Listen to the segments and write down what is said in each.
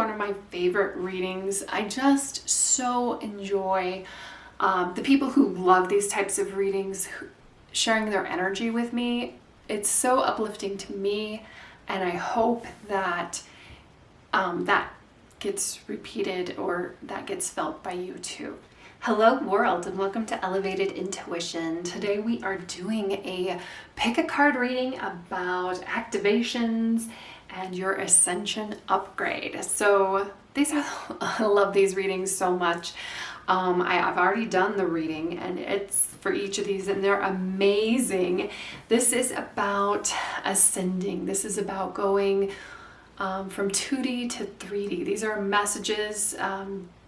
one of my favorite readings. I just so enjoy the people who love these types of readings sharing their energy with me. It's so uplifting to me, and I hope that that gets repeated or that gets felt by you too. Hello world, and welcome to Elevated Intuition. Today we are doing a pick a card reading about activations and your Ascension upgrade. So I love these readings so much. I've already done the reading, and it's for each of these, and they're amazing. This is about ascending. This is about going from 2D to 3D. These are messages,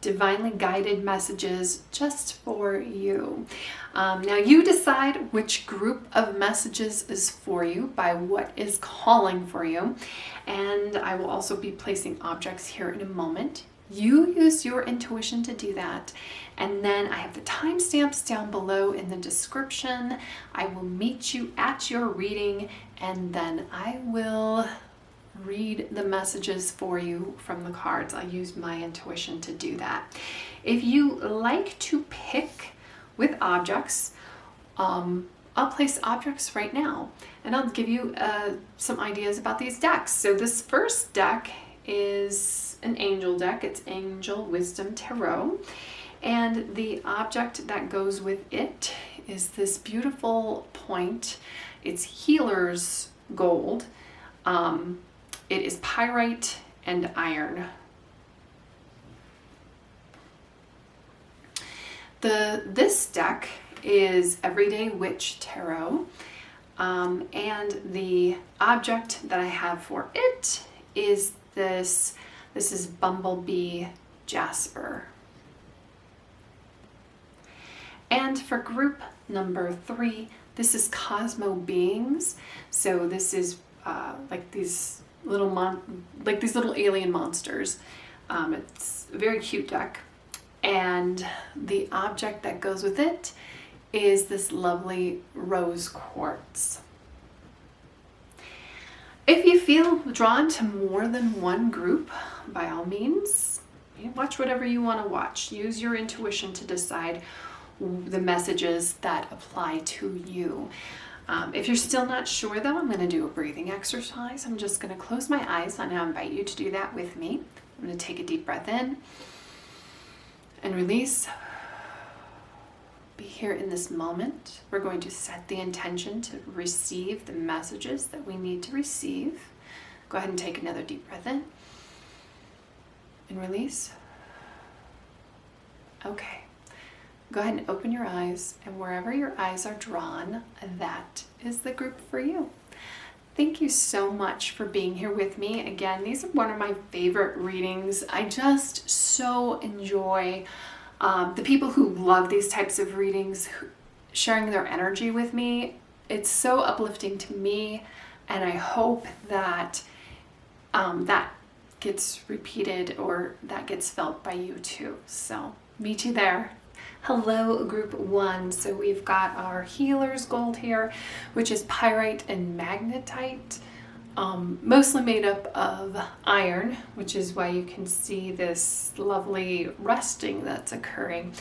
divinely guided messages just for you. Now you decide which group of messages is for you by what is calling for you. And I will also be placing objects here in a moment. You use your intuition to do that. And then I have the timestamps down below in the description. I will meet you at your reading, and then I will read the messages for you from the cards. I use my intuition to do that. If you like to pick with objects, I'll place objects right now, and I'll give you some ideas about these decks. So this first deck is an angel deck. It's Angel Wisdom Tarot, and the object that goes with it is this beautiful point. It's Healer's Gold. It is pyrite and iron. This deck is Everyday Witch Tarot, and the object that I have for it is this is Bumblebee Jasper. And for group number 3, this is Cosmo Beings. So this is like these little alien monsters. It's a very cute deck, and the object that goes with it is this lovely rose quartz. If you feel drawn to more than one group, by all means, watch whatever you want to watch. Use your intuition to decide the messages that apply to you. If you're still not sure though, I'm going to do a breathing exercise. I'm just going to close my eyes, and I invite you to do that with me. I'm going to take a deep breath in and release. Be here in this moment. We're going to set the intention to receive the messages that we need to receive. Go ahead and take another deep breath in and release. Okay. Go ahead and open your eyes, and wherever your eyes are drawn, that is the group for you. Thank you so much for being here with me. Again, these are one of my favorite readings. I just so enjoy the people who love these types of readings sharing their energy with me. It's so uplifting to me, and I hope that that gets repeated or that gets felt by you too. So meet you there. Hello group 1. So we've got our Healer's Gold here, which is pyrite and magnetite, mostly made up of iron, which is why you can see this lovely rusting that's occurring.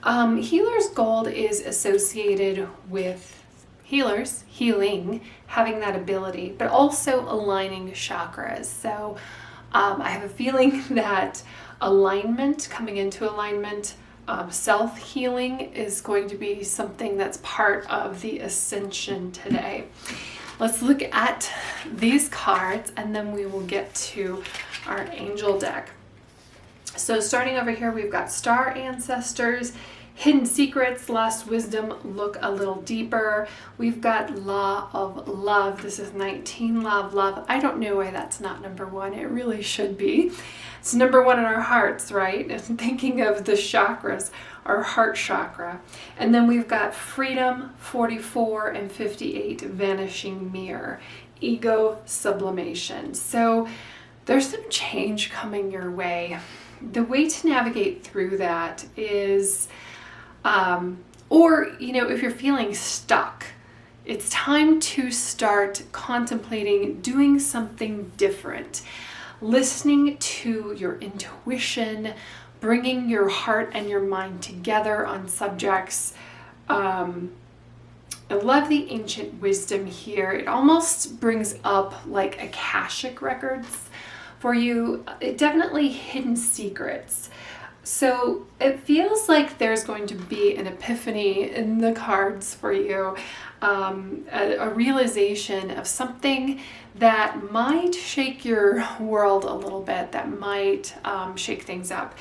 Healer's Gold is associated with healers, healing, having that ability, but also aligning chakras. So I have a feeling that alignment, coming into alignment, self-healing is going to be something that's part of the Ascension today. Let's look at these cards, and then we will get to our angel deck. So starting over here, we've got Star Ancestors, Hidden Secrets, Lost Wisdom, Look a Little Deeper. We've got Law of Love. This is 19, Law of Love. I don't know why that's not number 1. It really should be. It's number 1 in our hearts, right? And thinking of the chakras, our heart chakra. And then we've got Freedom, 44 and 58, Vanishing Mirror, Ego Sublimation. So there's some change coming your way. The way to navigate through that is, if you're feeling stuck, it's time to start contemplating doing something different. listening to your intuition, bringing your heart and your mind together on subjects. I love the ancient wisdom here. It almost brings up like Akashic records for you. It definitely hidden secrets. So it feels like there's going to be an epiphany in the cards for you, a realization of something that might shake your world a little bit, that might shake things up.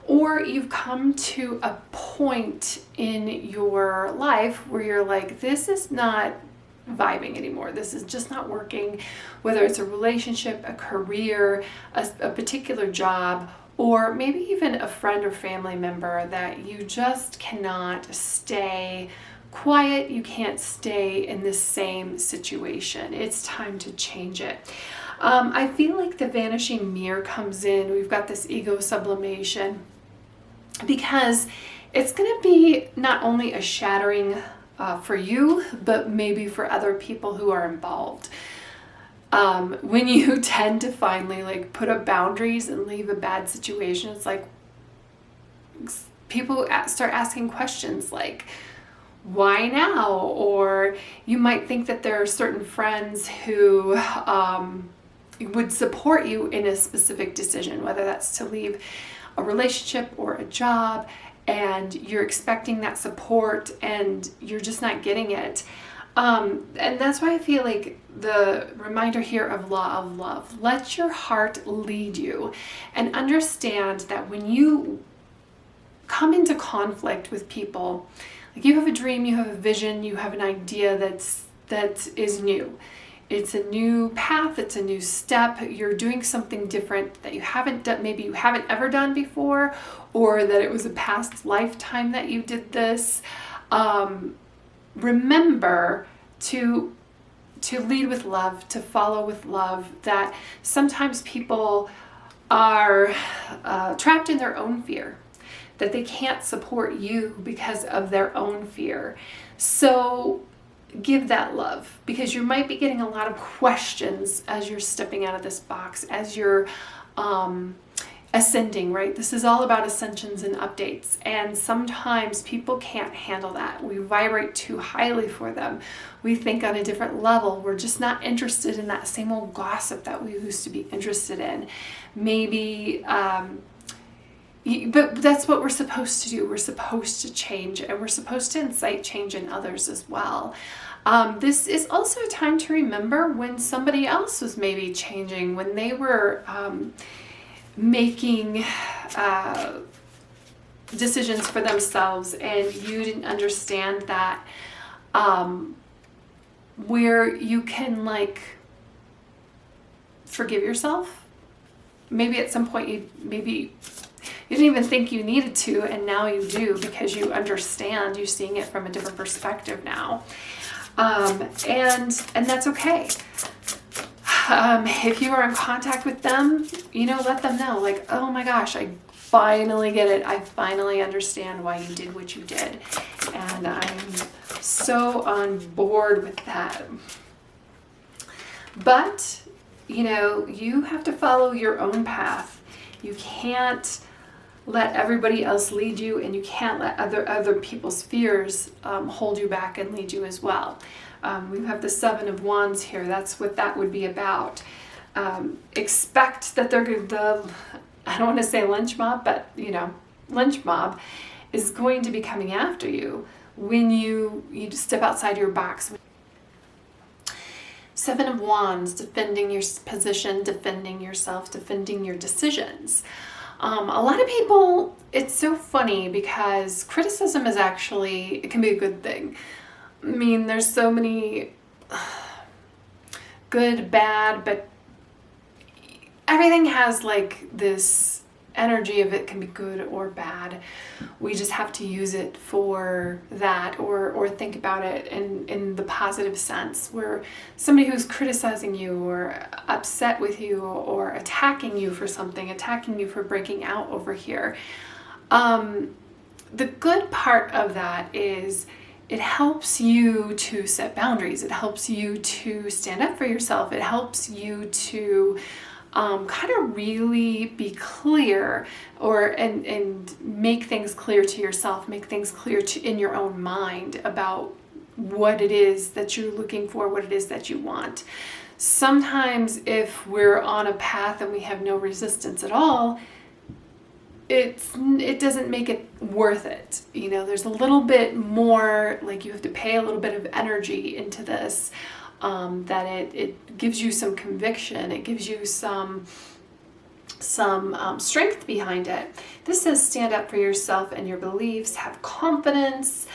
Or you've come to a point in your life where you're like, this is not vibing anymore. This is just not working, whether it's a relationship, a career, a particular job, or maybe even a friend or family member that you just cannot stay quiet. You can't stay in the same situation. It's time to change it. I feel like the vanishing mirror comes in. We've got this ego sublimation, because it's going to be not only a shattering for you, but maybe for other people who are involved. When you tend to finally like put up boundaries and leave a bad situation, it's like people start asking questions like, why now? Or you might think that there are certain friends who would support you in a specific decision, whether that's to leave a relationship or a job, and you're expecting that support and you're just not getting it. And that's why I feel like the reminder here of law of love. Let your heart lead you, and understand that when you come into conflict with people, like you have a dream, you have a vision, you have an idea that is new. It's a new path, it's a new step. You're doing something different that you haven't done, maybe you haven't ever done before, or that it was a past lifetime that you did this. Remember to lead with love, to follow with love, that sometimes people are trapped in their own fear, that they can't support you because of their own fear. So give that love, because you might be getting a lot of questions as you're stepping out of this box, as you're ascending, right? This is all about ascensions and updates, and sometimes people can't handle that. We vibrate too highly for them. We think on a different level. We're just not interested in that same old gossip that we used to be interested in. Maybe but that's what we're supposed to do. We're supposed to change, and we're supposed to incite change in others as well. This is also a time to remember when somebody else was maybe changing, when they were making decisions for themselves, and you didn't understand that, where you can like forgive yourself. Maybe at some point you didn't even think you needed to, and now you do, because you understand, you're seeing it from a different perspective now. And that's okay. If you are in contact with them, let them know, like, oh my gosh, I finally get it. I finally understand why you did what you did. And I'm so on board with that. But, you have to follow your own path. You can't let everybody else lead you, and you can't let other people's fears hold you back and lead you as well. We have the Seven of Wands here. That's what that would be about. Expect that I don't want to say lynch mob, but lynch mob is going to be coming after you when you step outside your box. Seven of Wands, defending your position, defending yourself, defending your decisions. A lot of people, it's so funny because criticism is actually, it can be a good thing. I mean, there's so many good, bad, but everything has like this energy of it can be good or bad. We just have to use it for that, or think about it in the positive sense, where somebody who's criticizing you or upset with you or attacking you for something, attacking you for breaking out over here. The good part of that is it helps you to set boundaries. It helps you to stand up for yourself. It helps you to kind of really be clear, and make things clear to yourself, make things clear in your own mind about what it is that you're looking for, what it is that you want. Sometimes if we're on a path and we have no resistance at all, it doesn't make it worth it. You know, there's a little bit more, like you have to pay a little bit of energy into this, that it gives you some conviction, it gives you some strength behind it. This says stand up for yourself and your beliefs, have confidence,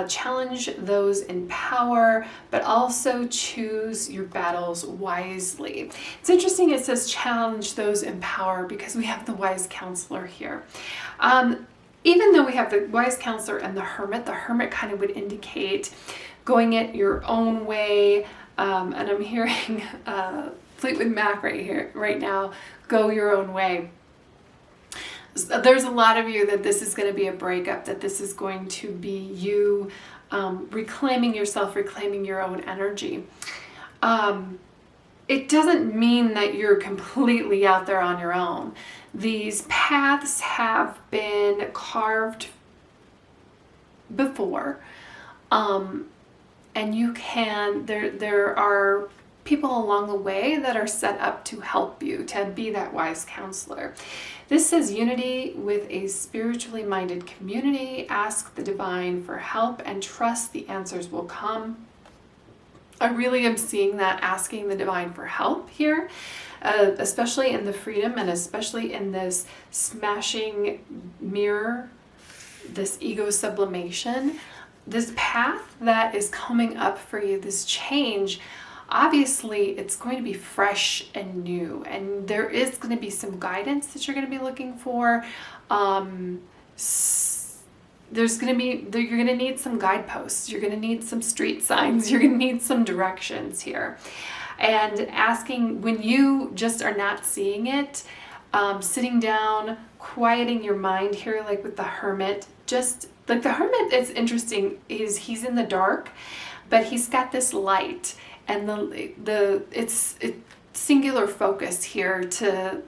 challenge those in power, but also choose your battles wisely. It's interesting, it says challenge those in power because we have the wise counselor here. Even though we have the wise counselor and the hermit kind of would indicate going it your own way. And I'm hearing Fleetwood Mac right now, go your own way. There's a lot of you that this is going to be a breakup, that this is going to be you reclaiming yourself, reclaiming your own energy. It doesn't mean that you're completely out there on your own. These paths have been carved before, and you can, there are people along the way that are set up to help you, to be that wise counselor. This says unity with a spiritually minded community. Ask the divine for help and trust the answers will come. I really am seeing that, asking the divine for help here, especially in the freedom and especially in this smashing mirror, this ego sublimation, this path that is coming up for you, this change. Obviously, it's going to be fresh and new, and there is going to be some guidance that you're going to be looking for. You're going to need some guideposts. You're going to need some street signs. You're going to need some directions here. And asking, when you just are not seeing it, sitting down, quieting your mind here, like with the hermit. Just like the hermit, it's interesting, he's in the dark, but he's got this light. And it's singular focus here to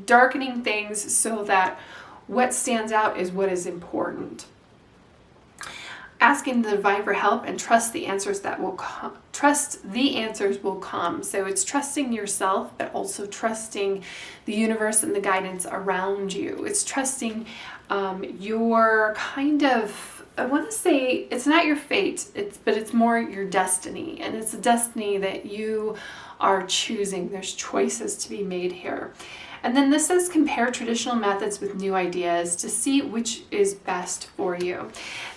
darkening things so that what stands out is what is important. Asking the divine for help and trust the answers that will come. Trust the answers will come. So it's trusting yourself, but also trusting the universe and the guidance around you. It's trusting your kind of, I want to say it's not your fate, but it's more your destiny, and it's a destiny that you are choosing. There's choices to be made here. And then this says compare traditional methods with new ideas to see which is best for you.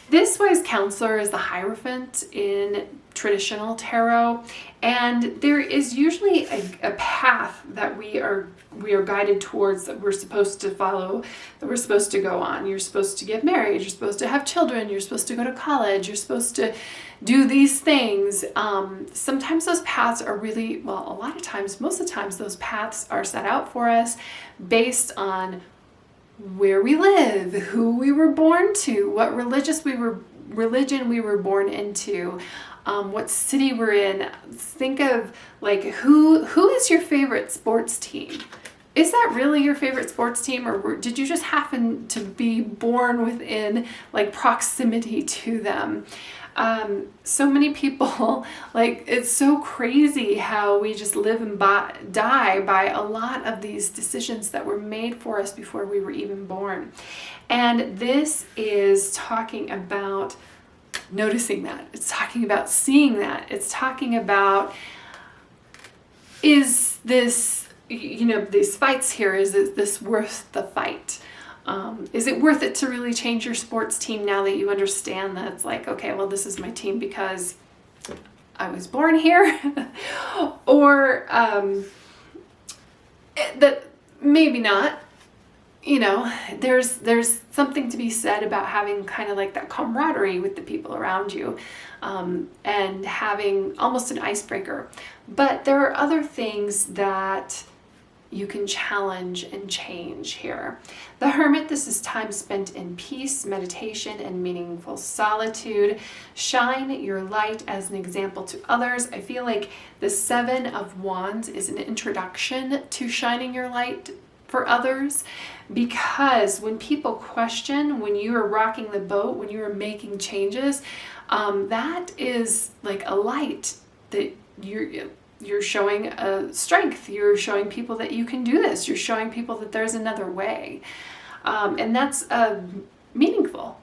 This wise counselor is the Hierophant in traditional tarot, and there is usually a path that we are guided towards, that we're supposed to follow, that we're supposed to go on. You're supposed to get married, you're supposed to have children, you're supposed to go to college, you're supposed to do these things. Sometimes those paths are really, well, a lot of times, most of the times, those paths are set out for us based on where we live, who we were born to, what religion we were born into, what city we're in. Think of like who is your favorite sports team? Is that really your favorite sports team, or did you just happen to be born within like proximity to them? So many people, like, it's so crazy how we just live and die by a lot of these decisions that were made for us before we were even born. And this is talking about noticing that. It's talking about seeing that. It's talking about, is this, these fights here, is this worth the fight? Is it worth it to really change your sports team now that you understand that it's like, okay, well, this is my team because I was born here? Or that maybe not. There's something to be said about having kind of like that camaraderie with the people around you, and having almost an icebreaker. But there are other things that you can challenge and change here. The Hermit, this is time spent in peace, meditation, and meaningful solitude. Shine your light as an example to others. I feel like the Seven of Wands is an introduction to shining your light for others, because when people question, when you are rocking the boat, when you are making changes, that is like a light that you're showing a strength. You're showing people that you can do this. You're showing people that there's another way. And that's meaningful.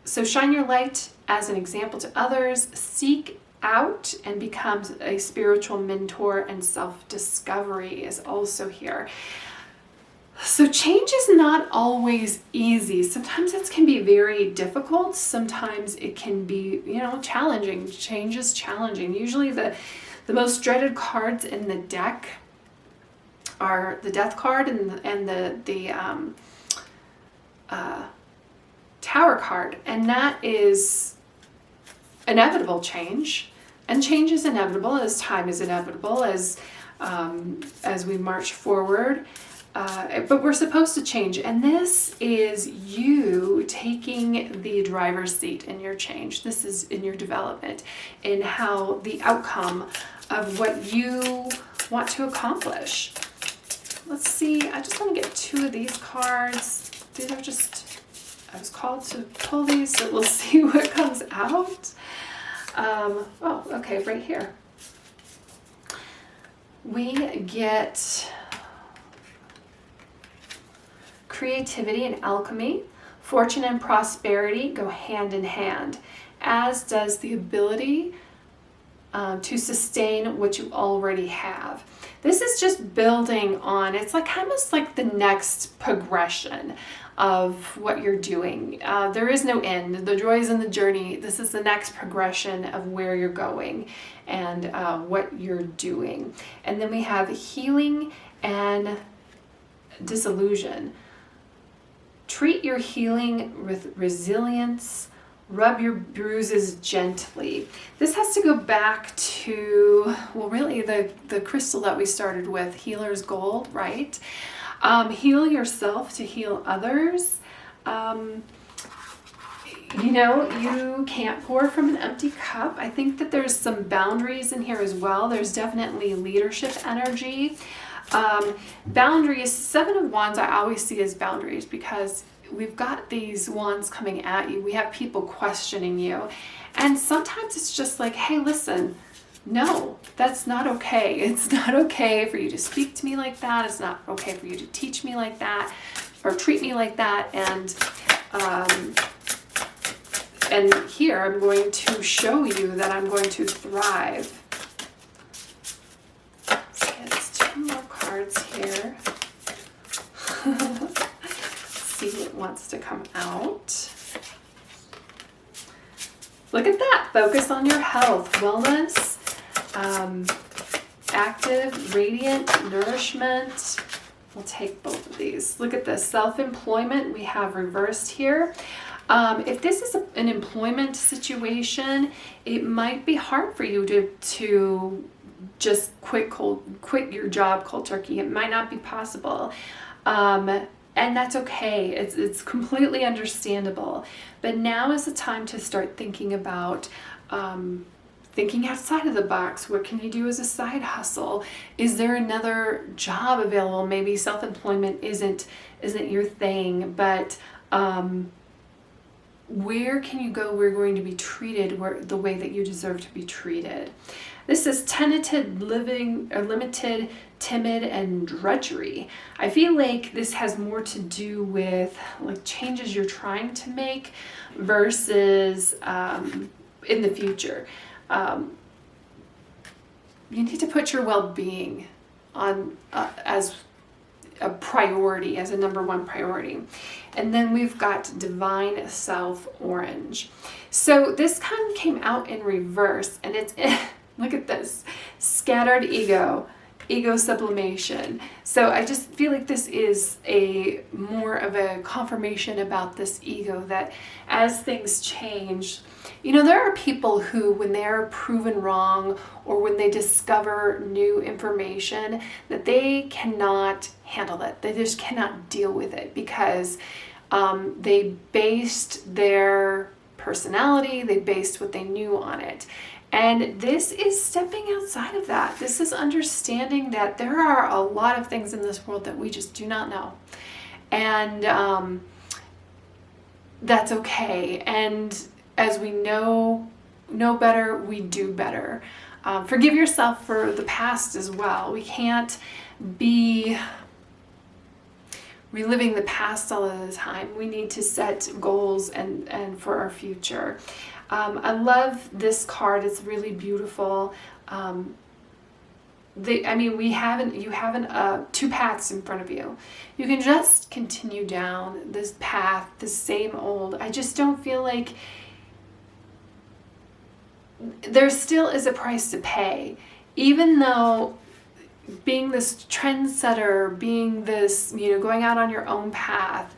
So shine your light as an example to others. Seek out and become a spiritual mentor, and self-discovery is also here. So change is not always easy. Sometimes it can be very difficult. Sometimes it can be, challenging. Change is challenging. Usually the most dreaded cards in the deck are the Death card and the Tower card. And that is inevitable change. And change is inevitable as time is inevitable as we march forward. But we're supposed to change, and this is you taking the driver's seat in your change. This is in your development, in how the outcome of what you want to accomplish. Let's see, I just want to get 2 of these cards. These are just, I was called to pull these, so we'll see what comes out. Oh, okay, right here. We get creativity and alchemy. Fortune and prosperity go hand in hand, as does the ability to sustain what you already have. This is just building on, it's like almost like the next progression of what you're doing. There is no end. The joy is in the journey. This is the next progression of where you're going and what you're doing. And then we have healing and disillusion. Treat your healing with resilience. Rub your bruises gently. This has to go back to, well, really the crystal that we started with, Healer's Gold, right? Heal yourself to heal others. You can't pour from an empty cup. I think that there's some boundaries in here as well. There's definitely leadership energy. Boundaries, 7 of Wands I always see as boundaries, because we've got these wands coming at you. We have people questioning you. And sometimes it's just like, hey, listen, no, that's not okay. It's not okay for you to speak to me like that. It's not okay for you to teach me like that or treat me like that. And here I'm going to show you that I'm going to thrive. Let's get 2 more cards here. See what wants to come out. Look at that. Focus on your health, wellness, active, radiant, nourishment. We'll take both of these. Look at this. Self-employment we have reversed here. If this is an employment situation, it might be hard for you to just quit your job cold turkey. It might not be possible. And that's okay. It's completely understandable. But now is the time to start thinking about thinking outside of the box. What can you do as a side hustle? Is there another job available? Maybe self-employment isn't your thing, but where can you go? We're going to be treated the way that you deserve to be treated. This is tenanted living, or limited, timid, and drudgery. I feel like this has more to do with like changes you're trying to make versus in the future. You need to put your well-being on as a priority, as a number 1 priority. And then we've got Divine South Orange. So this kind of came out in reverse, and it's look at this. Scattered ego, ego sublimation. So I just feel like this is a more of a confirmation about this ego, that as things change, you know, there are people who, when they're proven wrong or when they discover new information, that they cannot handle it. They just cannot deal with it because they based their personality, they based what they knew on it. And this is stepping outside of that. This is understanding that there are a lot of things in this world that we just do not know. And that's okay. And as we know better, we do better. Forgive yourself for the past as well. We can't be reliving the past all of the time. We need to set goals and for our future. I love this card. It's really beautiful. You have two paths in front of you. You can just continue down this path, the same old. I just don't feel like there still is a price to pay, even though being this trendsetter, being this, going out on your own path,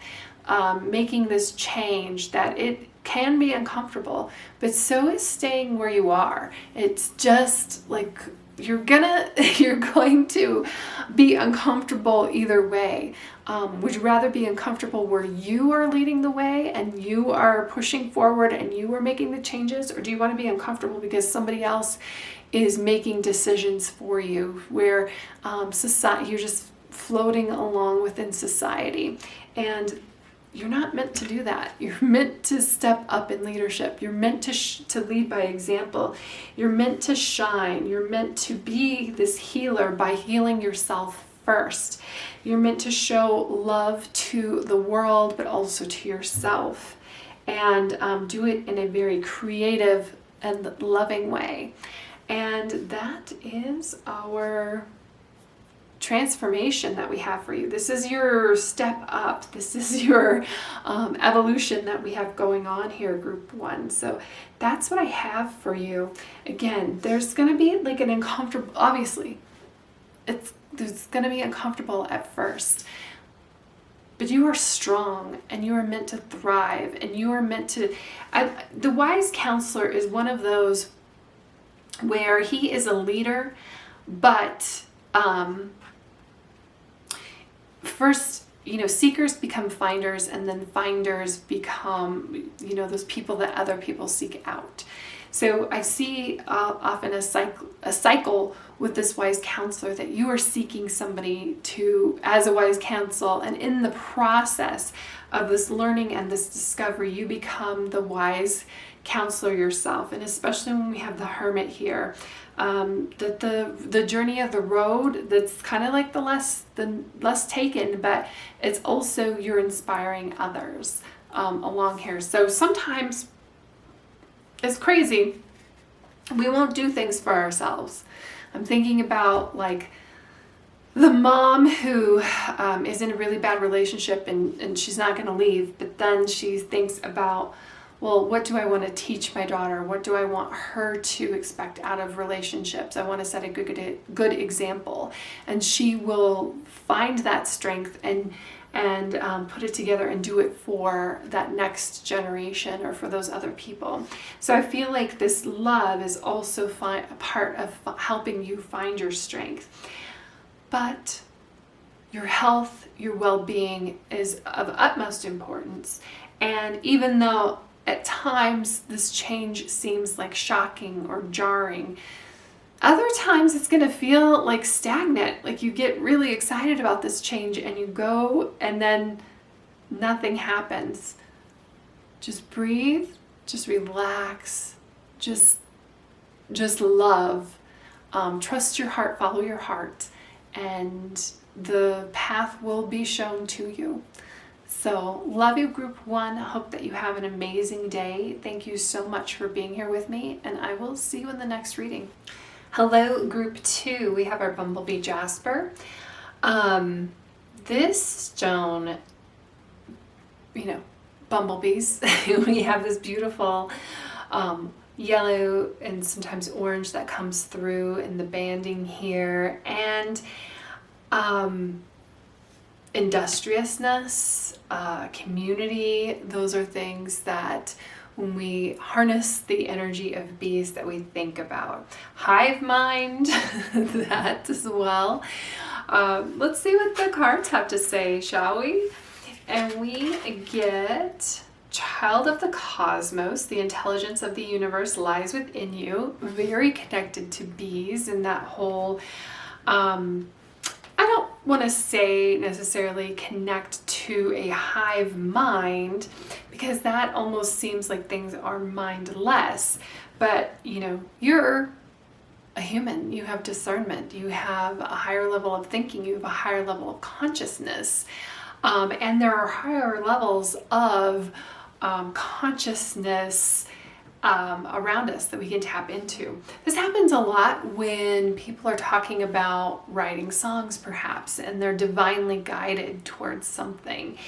making this change, that it can be uncomfortable, but so is staying where you are. It's just like you're going to be uncomfortable either way. Would you rather be uncomfortable where you are leading the way and you are pushing forward and you are making the changes, or do you want to be uncomfortable because somebody else is making decisions for you, where society, you're just floating along within society? And you're not meant to do that. You're meant to step up in leadership. You're meant to lead by example. You're meant to shine. You're meant to be this healer by healing yourself first. You're meant to show love to the world, but also to yourself, and do it in a very creative and loving way. And that is our transformation that we have for you. This is your step up. This is your evolution that we have going on here, group 1. So that's what I have for you. Again, there's going to be like an uncomfortable, obviously, there's going to be uncomfortable at first, but you are strong and you are meant to thrive, and you are meant to, the wise counselor is one of those where he is a leader, but first, seekers become finders, and then finders become, those people that other people seek out. So I see often a cycle with this wise counselor, that you are seeking somebody as a wise counsel, and in the process of this learning and this discovery, you become the wise counselor yourself. And especially when we have the hermit here, that the journey of the road, that's kind of like the less taken, but it's also you're inspiring others along here. So sometimes it's crazy, we won't do things for ourselves. I'm thinking about like the mom who is in a really bad relationship, and she's not going to leave, but then she thinks about, well, what do I want to teach my daughter? What do I want her to expect out of relationships? I want to set a good example. And she will find that strength and put it together and do it for that next generation or for those other people. So I feel like this love is also a part of helping you find your strength. But your health, your well-being is of utmost importance. And even though at times this change seems like shocking or jarring, other times it's going to feel like stagnant, like you get really excited about this change and you go and then nothing happens. Just breathe, just relax, just love. Trust your heart, follow your heart, and the path will be shown to you. So love you, group 1. Hope that you have an amazing day. Thank you so much for being here with me, and I will see you in the next reading. Hello, group 2. We have our Bumblebee Jasper. This stone, bumblebees, we have this beautiful yellow and sometimes orange that comes through in the banding here. And industriousness, community, those are things that when we harness the energy of bees that we think about. Hive mind, that as well. Let's see what the cards have to say, shall we? And we get Child of the Cosmos, the intelligence of the universe lies within you. Very connected to bees and that whole, I don't want to say necessarily connect to a hive mind, because that almost seems like things are mindless. But, you know, you're a human, you have discernment, you have a higher level of thinking, you have a higher level of consciousness. And there are higher levels of consciousness around us that we can tap into. This happens a lot when people are talking about writing songs, perhaps, and they're divinely guided towards something.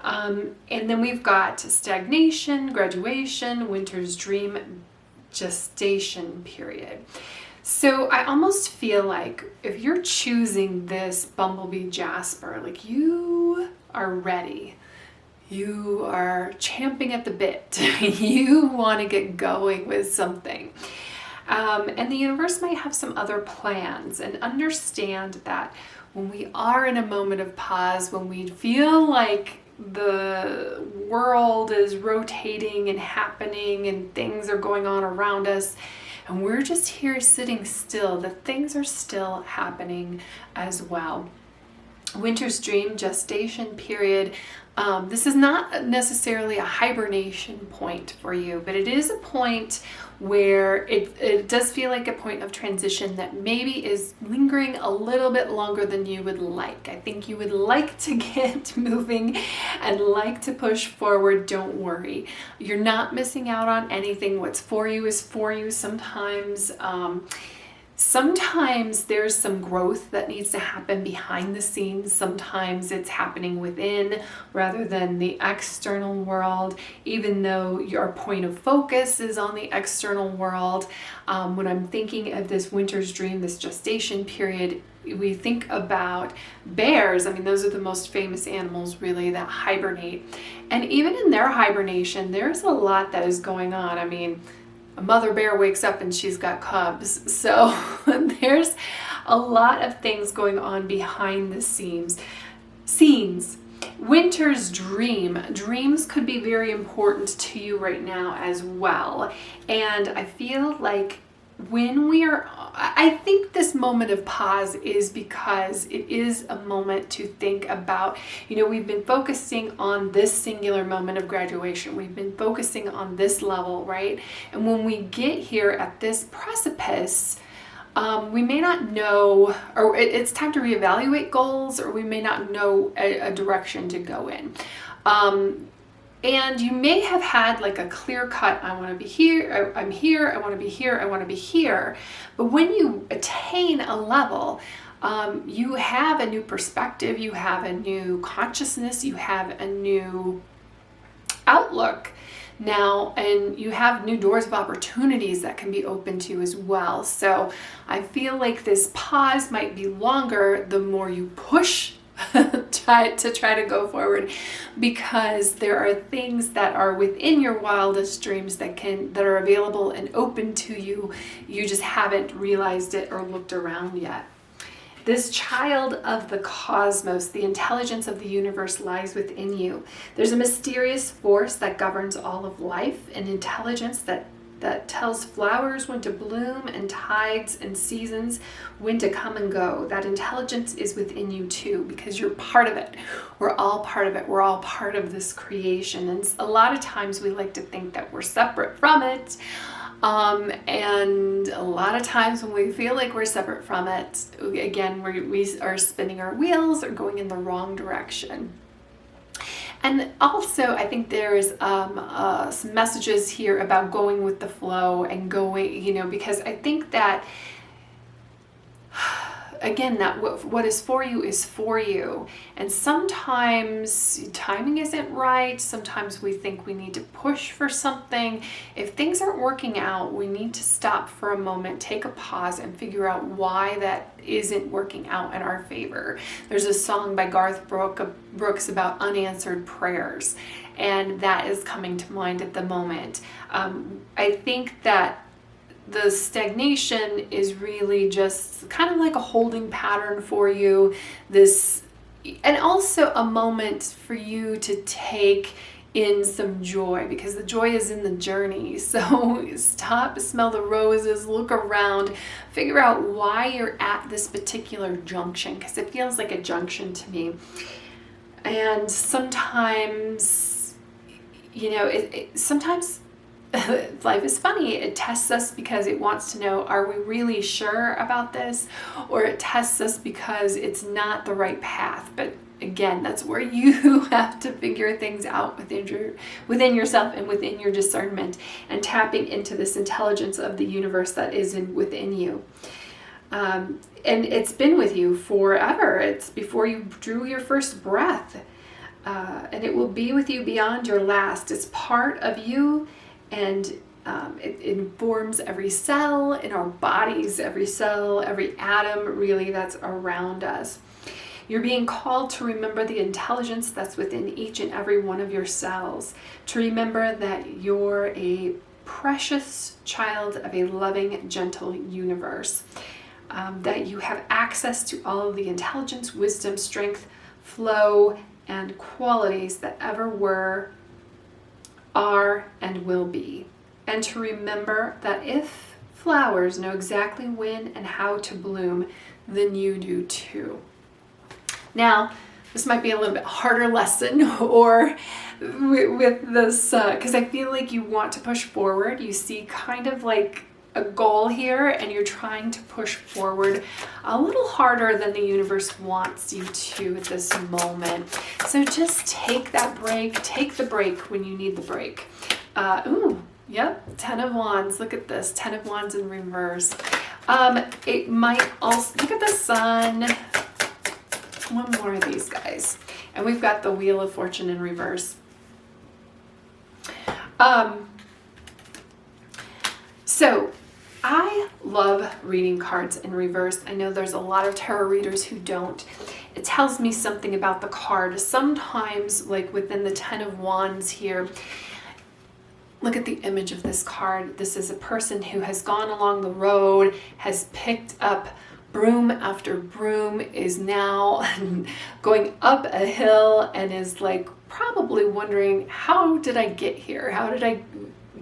And then we've got stagnation, graduation, winter's dream, gestation period. So I almost feel like if you're choosing this Bumblebee Jasper, like you are ready. You are champing at the bit. You want to get going with something. And the universe might have some other plans, and understand that when we are in a moment of pause, when we feel like the world is rotating and happening and things are going on around us, and we're just here sitting still, that things are still happening as well. Winter's dream, gestation period. This is not necessarily a hibernation point for you, but it is a point where it does feel like a point of transition that maybe is lingering a little bit longer than you would like. I think you would like to get moving and like to push forward. Don't worry. You're not missing out on anything. What's for you is for you. Sometimes there's some growth that needs to happen behind the scenes. Sometimes it's happening within rather than the external world, even though your point of focus is on the external world. When I'm thinking of this winter's dream, this gestation period, we think about bears. I mean, those are the most famous animals really that hibernate. And even in their hibernation, there's a lot that is going on. I mean, a mother bear wakes up and she's got cubs. So there's a lot of things going on behind the scenes. Winter's dream. Dreams could be very important to you right now as well. And I feel like I think this moment of pause is because it is a moment to think about, we've been focusing on this singular moment of graduation. We've been focusing on this level, right? And when we get here at this precipice, we may not know, or it's time to reevaluate goals, or we may not know a direction to go in. And you may have had like a clear cut, I want to be here, I'm here, I want to be here, I want to be here. But when you attain a level, you have a new perspective, you have a new consciousness, you have a new outlook now, and you have new doors of opportunities that can be open to you as well. So I feel like this pause might be longer the more you push try to go forward, because there are things that are within your wildest dreams that are available and open to you. You just haven't realized it or looked around yet. This child of the cosmos, the intelligence of the universe lies within you. There's a mysterious force that governs all of life, an intelligence that tells flowers when to bloom and tides and seasons when to come and go. That intelligence is within you too, because you're part of it. We're all part of it. We're all part of this creation. And a lot of times we like to think that we're separate from it. And a lot of times when we feel like we're separate from it, again, we are spinning our wheels or going in the wrong direction. And also, I think there's some messages here about going with the flow and going, because I think that again, that what is for you is for you. And sometimes timing isn't right. Sometimes we think we need to push for something. If things aren't working out, we need to stop for a moment, take a pause, and figure out why that isn't working out in our favor. There's a song by Garth Brooks about unanswered prayers, and that is coming to mind at the moment. I think that the stagnation is really just kind of like a holding pattern for you, and also a moment for you to take in some joy, because the joy is in the journey. So stop, smell the roses, look around, figure out why you're at this particular junction, because it feels like a junction to me. And sometimes, sometimes life is funny. It tests us because it wants to know, are we really sure about this? Or it tests us because it's not the right path. But again, that's where you have to figure things out within yourself and within your discernment, and tapping into this intelligence of the universe that is within you. And it's been with you forever. It's before you drew your first breath. And it will be with you beyond your last. It's part of you. And it informs every cell in our bodies, every cell, every atom really that's around us. You're being called to remember the intelligence that's within each and every one of your cells, to remember that you're a precious child of a loving, gentle universe, that you have access to all of the intelligence, wisdom, strength, flow, and qualities that ever were, are, and will be. And to remember that if flowers know exactly when and how to bloom, then you do too. Now, this might be a little bit harder lesson, or with this, because I feel like you want to push forward. You see kind of like a goal here, and you're trying to push forward a little harder than the universe wants you to at this moment. So just take that break. Take the break when you need the break. Yep, 10 of Wands. Look at this, 10 of Wands in reverse. It might also, look at the Sun. One more of these guys. And we've got the Wheel of Fortune in reverse. So I love reading cards in reverse. I know there's a lot of tarot readers who don't. It tells me something about the card. Sometimes, like within the 10 of Wands here, look at the image of this card. This is a person who has gone along the road, has picked up broom after broom, is now going up a hill, and is like probably wondering, how did I get here? How did I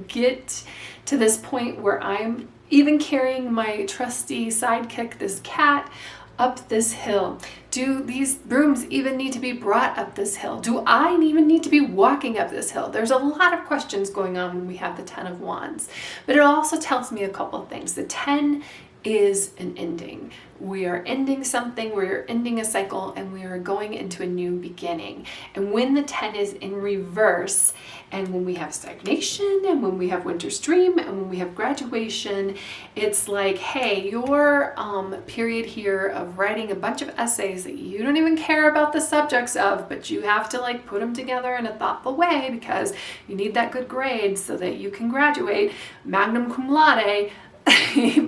get to this point where I'm even carrying my trusty sidekick, this cat, up this hill? Do these brooms even need to be brought up this hill? Do I even need to be walking up this hill? There's a lot of questions going on when we have the 10 of Wands. But it also tells me a couple of things. The 10 is an ending. We are ending something, we are ending a cycle, and we are going into a new beginning. And when the 10 is in reverse, and when we have stagnation, and when we have winter's dream, and when we have graduation, it's like, hey, your period here of writing a bunch of essays that you don't even care about the subjects of, but you have to like put them together in a thoughtful way because you need that good grade so that you can graduate magna cum laude,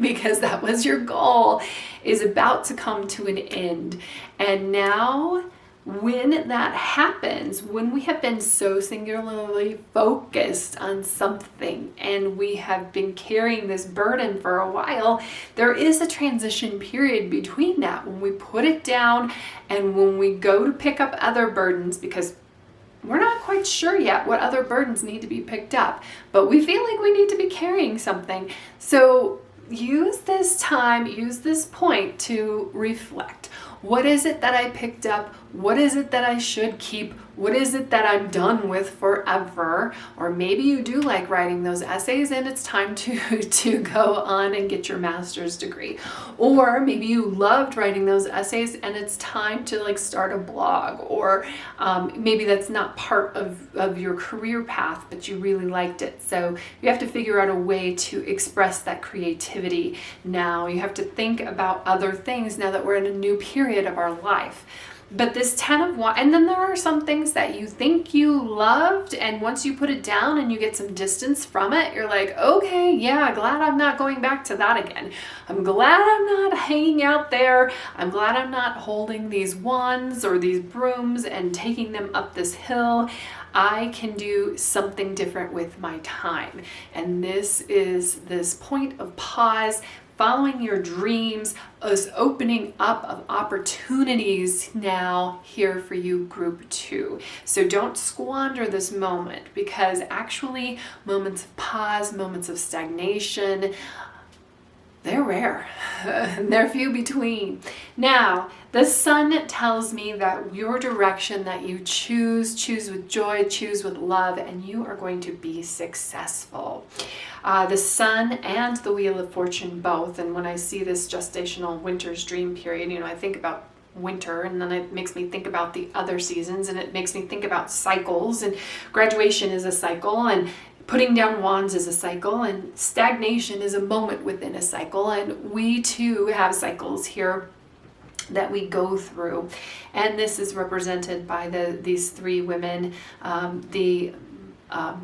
because that was your goal, is about to come to an end. And now when that happens, when we have been so singularly focused on something and we have been carrying this burden for a while, there is a transition period between that, when we put it down and when we go to pick up other burdens, because we're not quite sure yet what other burdens need to be picked up, but we feel like we need to be carrying something. So use this time, use this point to reflect. What is it that I picked up? what is it that I should keep? What is it that I'm done with forever? Or maybe you do like writing those essays and it's time to go on and get your master's degree. Or maybe you loved writing those essays and it's time to like start a blog. Or maybe that's not part of your career path, but you really liked it. So you have to figure out a way to express that creativity now. You have to think about other things now that we're in a new period of our life. But this 10 of Wands, and then there are some things that you think you loved, and once you put it down and you get some distance from it, you're like, okay, yeah, glad I'm not going back to that again. I'm glad I'm not hanging out there. I'm glad I'm not holding these wands or these brooms and taking them up this hill. I can do something different with my time. And this is this point of pause, following your dreams, is opening up of opportunities now here for you, group 2. So don't squander this moment, because actually moments of pause, moments of stagnation, they're rare. They're few between. Now, the sun tells me that your direction that you choose with joy, choose with love, and you are going to be successful. The sun and the Wheel of Fortune both. And when I see this gestational winter's dream period, I think about winter, and then it makes me think about the other seasons, and it makes me think about cycles, and graduation is a cycle, and putting down wands is a cycle, and stagnation is a moment within a cycle, and we too have cycles here that we go through. And this is represented by these 3 women, the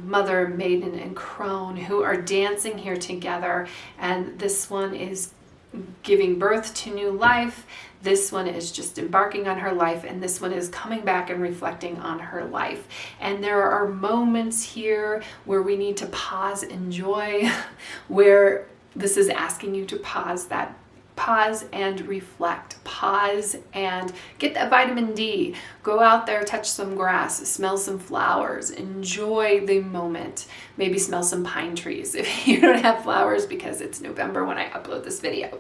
Mother, Maiden, and Crone, who are dancing here together. And this one is giving birth to new life. This one is just embarking on her life, and this one is coming back and reflecting on her life. And there are moments here where we need to pause and joy, where this is asking you to pause and reflect, pause and get that vitamin D, go out there, touch some grass, smell some flowers, enjoy the moment, maybe smell some pine trees if you don't have flowers, because it's November when I upload this video.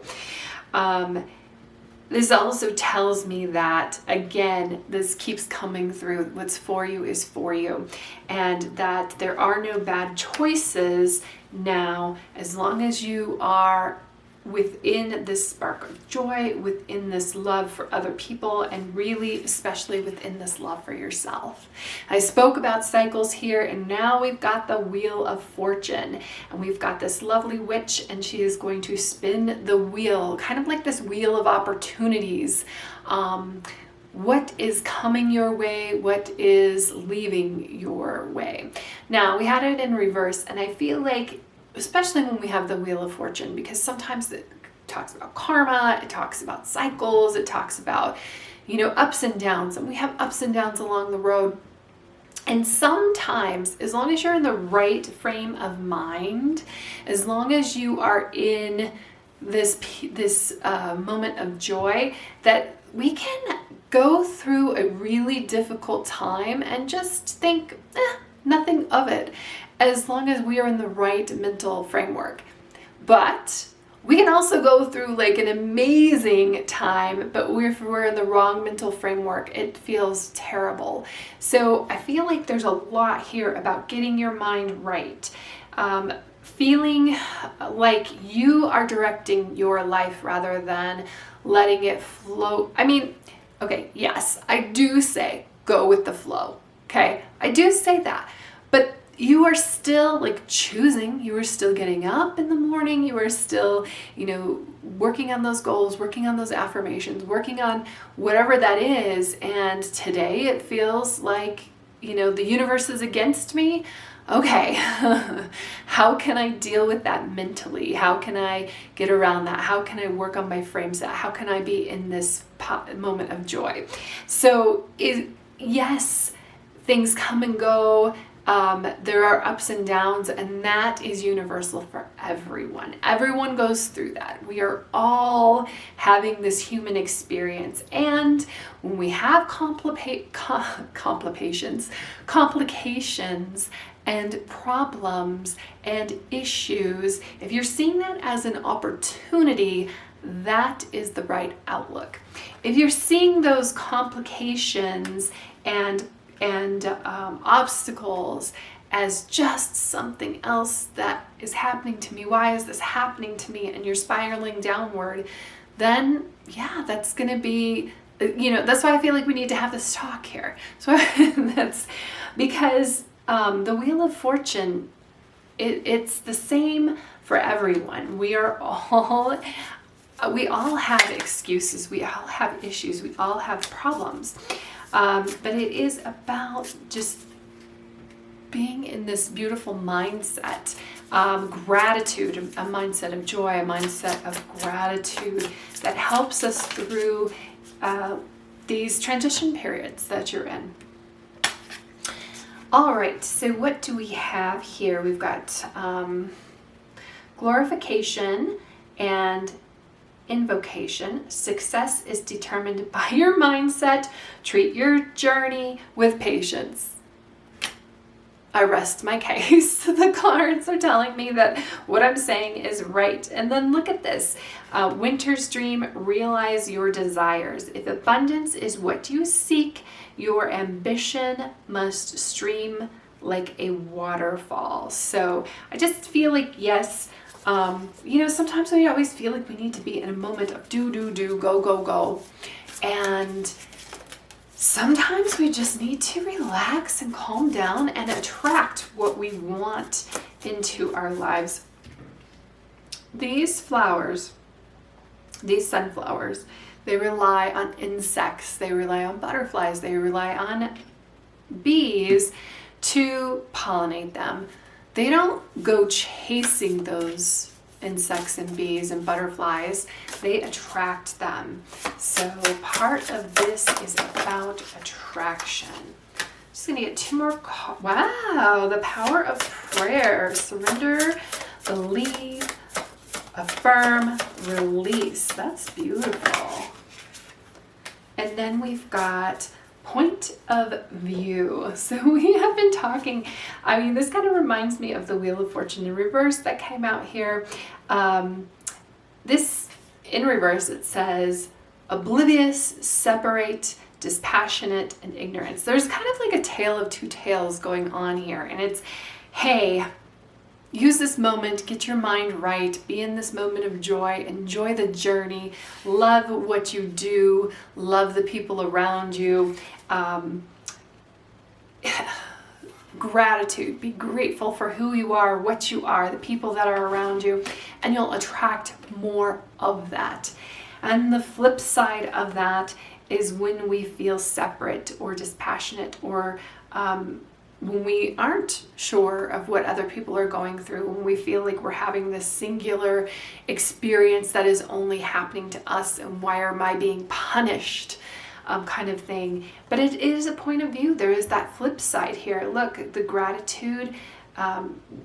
This also tells me that, again, this keeps coming through, what's for you is for you, and that there are no bad choices now, as long as you are within this spark of joy, within this love for other people, and really especially within this love for yourself. I spoke about cycles here, and now we've got the Wheel of Fortune, and we've got this lovely witch, and she is going to spin the wheel, kind of like this wheel of opportunities. What is coming your way? What is leaving your way? Now, we had it in reverse, and I feel like, especially when we have the Wheel of Fortune, because sometimes it talks about karma, it talks about cycles, it talks about, ups and downs, and we have ups and downs along the road. And sometimes, as long as you're in the right frame of mind, as long as you are in this moment of joy, that we can go through a really difficult time and just think, nothing of it, as long as we are in the right mental framework. But we can also go through like an amazing time, but if we're in the wrong mental framework, it feels terrible. So I feel like there's a lot here about getting your mind right. Feeling like you are directing your life rather than letting it flow. Okay, yes, I do say go with the flow. Okay, I do say that, but you are still like choosing, you are still getting up in the morning, you are still, working on those goals, working on those affirmations, working on whatever that is. And today it feels like, the universe is against me. Okay, how can I deal with that mentally? How can I get around that? How can I work on my frame set? How can I be in this moment of joy? So yes, things come and go. There are ups and downs, and that is universal for everyone. Everyone goes through that. We are all having this human experience. And when we have complications and problems and issues, if you're seeing that as an opportunity, that is the right outlook. If you're seeing those complications and obstacles as just something else that is happening to me, why is this happening to me, and you're spiraling downward, then yeah, that's going to be, that's why I feel like we need to have this talk here. So that's because the Wheel of Fortune, it's the same for everyone. We all have excuses, we all have issues, we all have problems, but it is about just being in this beautiful mindset, gratitude, a mindset of joy, a mindset of gratitude that helps us through these transition periods that you're in. All right, so what do we have here? We've got glorification and invocation. Success is determined by your mindset. Treat your journey with patience. I rest my case. The cards are telling me that what I'm saying is right. And then look at this. Winter's dream, realize your desires. If abundance is what you seek, your ambition must stream like a waterfall. So I just feel like, yes, sometimes we always feel like we need to be in a moment of do, go. And sometimes we just need to relax and calm down and attract what we want into our lives. These flowers, these sunflowers, they rely on insects, they rely on butterflies, they rely on bees to pollinate them. They don't go chasing those insects and bees and butterflies, they attract them. So part of this is about attraction. Just gonna get two more wow, the power of prayer. Surrender, believe, affirm, release. That's beautiful. And then we've got point of view. So we have been talking, this kind of reminds me of the Wheel of Fortune in reverse that came out here. This in reverse, it says oblivious, separate, dispassionate, and ignorance. There's kind of like a tale of two tales going on here. And it's, hey, use this moment, get your mind right, be in this moment of joy, enjoy the journey, love what you do, love the people around you. Gratitude, be grateful for who you are, what you are, the people that are around you, and you'll attract more of that. And the flip side of that is when we feel separate or dispassionate, or when we aren't sure of what other people are going through, when we feel like we're having this singular experience that is only happening to us, and why am I being punished? Kind of thing. But it is a point of view. There is that flip side here. Look, the gratitude,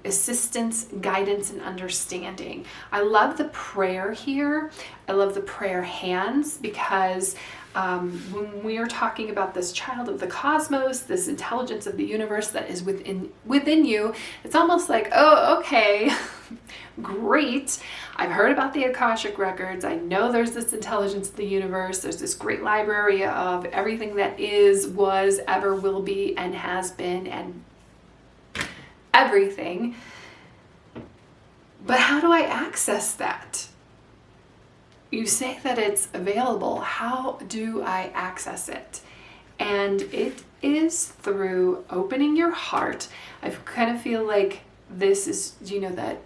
assistance, guidance, and understanding. I love the prayer here. I love the prayer hands, because when we are talking about this child of the cosmos, this intelligence of the universe that is within you, it's almost like, oh, okay, great. I've heard about the Akashic records. I know there's this intelligence of the universe. There's this great library of everything that is, was, ever will be, and has been, and everything. But how do I access that? You say that it's available. How do I access it? And it is through opening your heart. I kind of feel like this is, that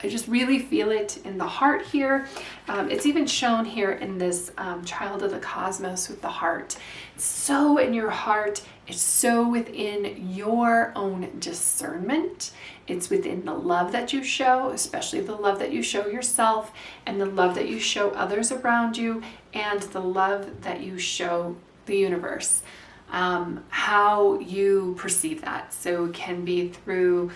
I just really feel it in the heart here. It's even shown here in this child of the cosmos with the heart. It's so in your heart. It's so within your own discernment. It's within the love that you show, especially the love that you show yourself, and the love that you show others around you, and the love that you show the universe. How you perceive that. So it can be through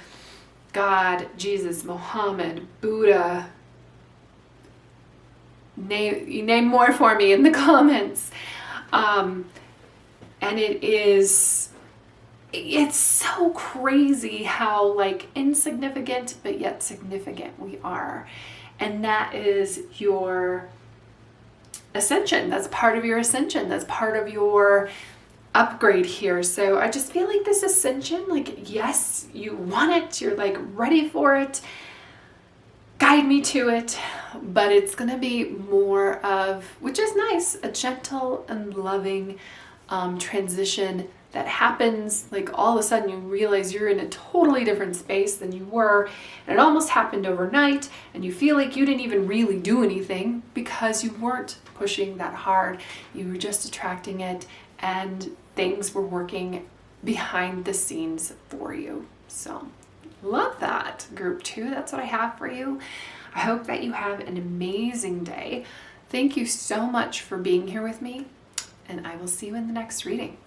God, Jesus, Muhammad, Buddha. Name more for me in the comments. And it's so crazy how insignificant but yet significant we are. And that is your Ascension. That's part of your ascension. That's part of your upgrade here. So I just feel like this ascension, like, yes, you want it. You're like ready for it. Guide me to it. But it's going to be more of, which is nice, a gentle and loving transition that happens. Like all of a sudden you realize you're in a totally different space than you were, and it almost happened overnight, and you feel like you didn't even really do anything because you weren't pushing that hard. You were just attracting it, and things were working behind the scenes for you. So love that, group 2. That's what I have for you. I hope that you have an amazing day. Thank you so much for being here with me, and I will see you in the next reading.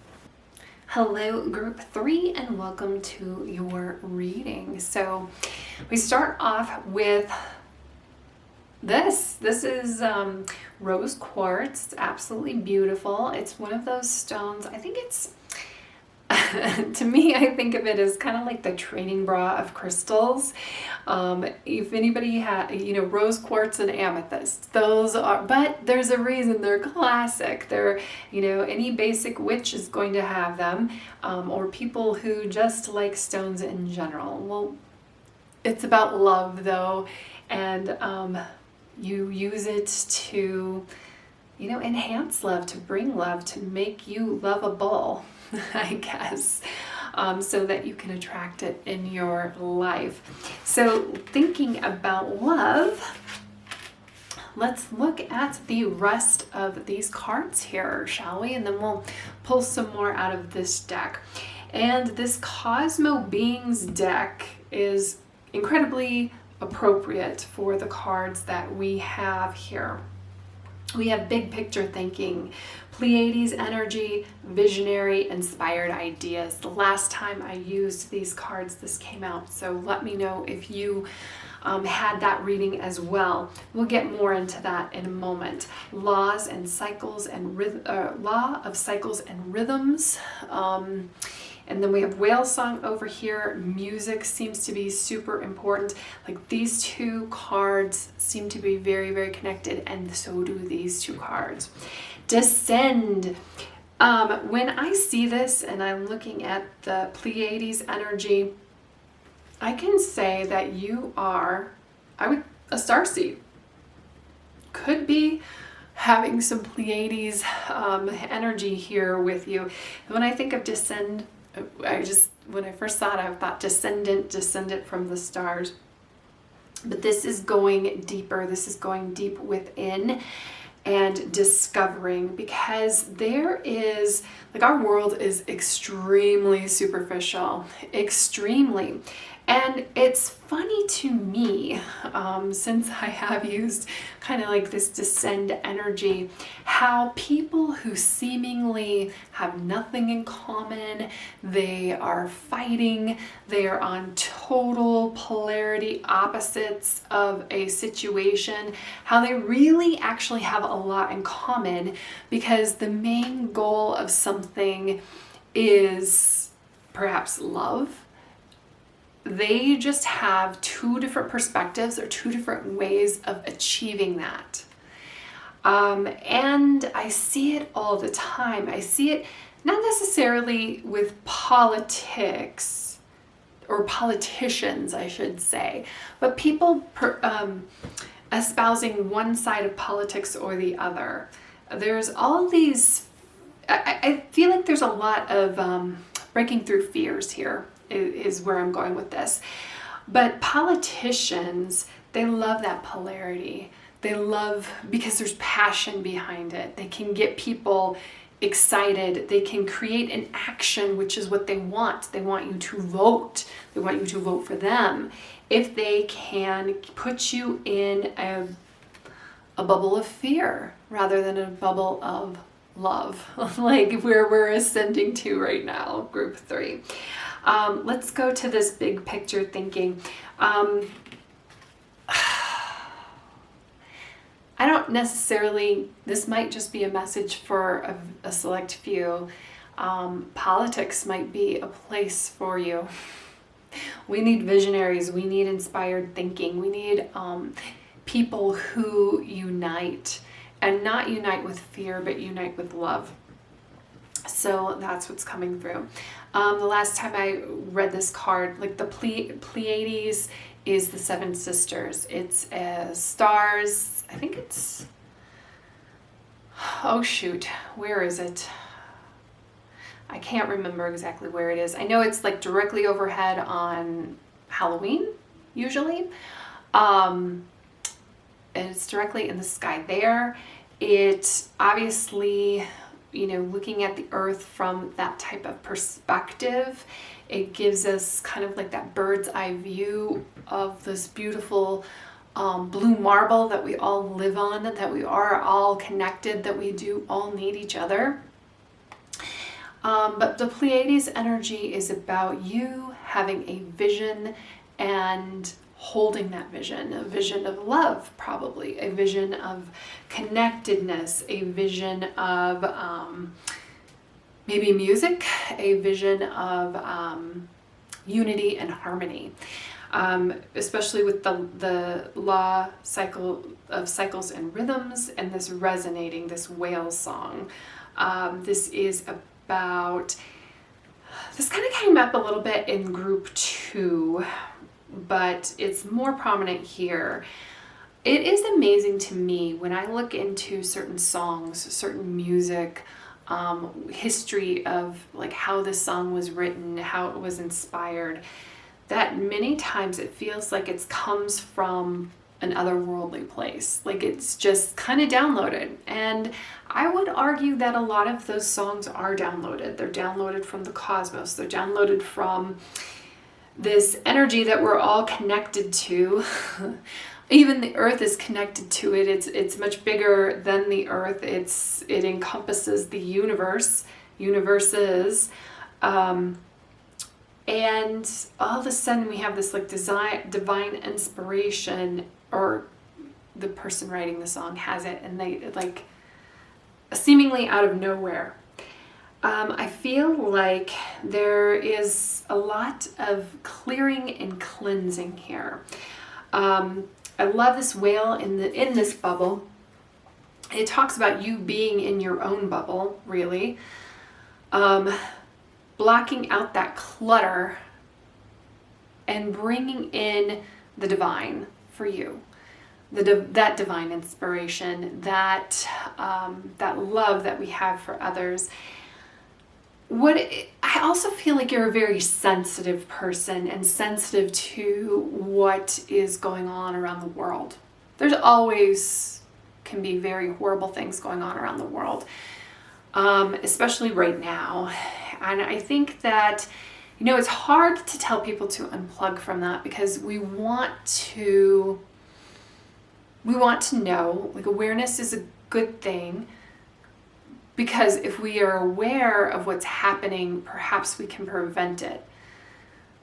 Hello, group 3, and welcome to your reading. So we start off with this. This is rose quartz. It's absolutely beautiful. It's one of those stones. I think it's, to me, I think of it as kind of like the training bra of crystals. If anybody had, rose quartz and amethyst, those are, but there's a reason they're classic. They're, any basic witch is going to have them, or people who just like stones in general. Well, it's about love though, and you use it to, enhance love, to bring love, to make you lovable, I guess, so that you can attract it in your life. So thinking about love, let's look at the rest of these cards here, shall we? And then we'll pull some more out of this deck. And this Cosmo Beings deck is incredibly appropriate for the cards that we have here. We have big picture thinking, Pleiades energy, visionary, inspired ideas. The last time I used these cards, this came out. So let me know if you had that reading as well. We'll get more into that in a moment. Laws and cycles and law of cycles and rhythms. And then we have whale song over here. Music seems to be super important. Like these two cards seem to be very, very connected, and so do these two cards. Descend. When I see this and I'm looking at the Pleiades energy, I can say that you are, a starseed. Could be having some Pleiades energy here with you. When I think of descend, when I first saw it, I thought descendant from the stars. But this is going deeper. This is going deep within and discovering, because there is, like, our world is extremely superficial, extremely. And it's funny to me, since I have used kind of like this descend energy, how people who seemingly have nothing in common, they are fighting, they are on total polarity opposites of a situation, how they really actually have a lot in common, because the main goal of something is perhaps love. They just have two different perspectives or two different ways of achieving that. And I see it all the time. I see it not necessarily with politics or politicians, I should say, but people espousing one side of politics or the other. There's all these, I feel like there's a lot of breaking through fears here. Is where I'm going with this. But politicians, they love that polarity. They love, because there's passion behind it. They can get people excited. They can create an action, which is what they want. They want you to vote. They want you to vote for them. If they can put you in a bubble of fear rather than a bubble of love, like where we're ascending to right now, group 3. Let's go to this big picture thinking. I don't necessarily, this might just be a message for a select few. Politics might be a place for you. We need visionaries. We need inspired thinking. We need people who unite and not unite with fear, but unite with love. So that's what's coming through. The last time I read this card, like the Pleiades is the 7 sisters. It's stars. I think it's, oh shoot, where is it? I can't remember exactly where it is. I know it's like directly overhead on Halloween, usually. And it's directly in the sky there. It obviously, you know, looking at the earth from that type of perspective, it gives us kind of like that bird's eye view of this beautiful blue marble that we all live on, that we are all connected, that we do all need each other. But the Pleiades energy is about you having a vision and holding that vision, a vision of love, probably, a vision of connectedness, a vision of maybe music, a vision of unity and harmony. Especially with the law cycle of cycles and rhythms and this resonating, this whale song. This is about, this kind of came up a little bit in group 2, but it's more prominent here. It is amazing to me when I look into certain songs, certain music, history of like how this song was written, how it was inspired, that many times it feels like it comes from an otherworldly place. Like it's just kind of downloaded. And I would argue that a lot of those songs are downloaded. They're downloaded from the cosmos. They're downloaded from this energy that we're all connected to. Even the earth is connected to it. It's much bigger than the earth. It encompasses the universe, universes. And all of a sudden we have this like divine inspiration, or the person writing the song has it, and they like seemingly out of nowhere. I feel like there is a lot of clearing and cleansing here. I love this whale in this bubble. It talks about you being in your own bubble, really. Blocking out that clutter and bringing in the divine for you, that divine inspiration, that love that we have for others. I also feel like you're a very sensitive person and sensitive to what is going on around the world. There's always can be very horrible things going on around the world, especially right now. And I think that, you know, it's hard to tell people to unplug from that because we want to know, like, awareness is a good thing, because if we are aware of what's happening, perhaps we can prevent it.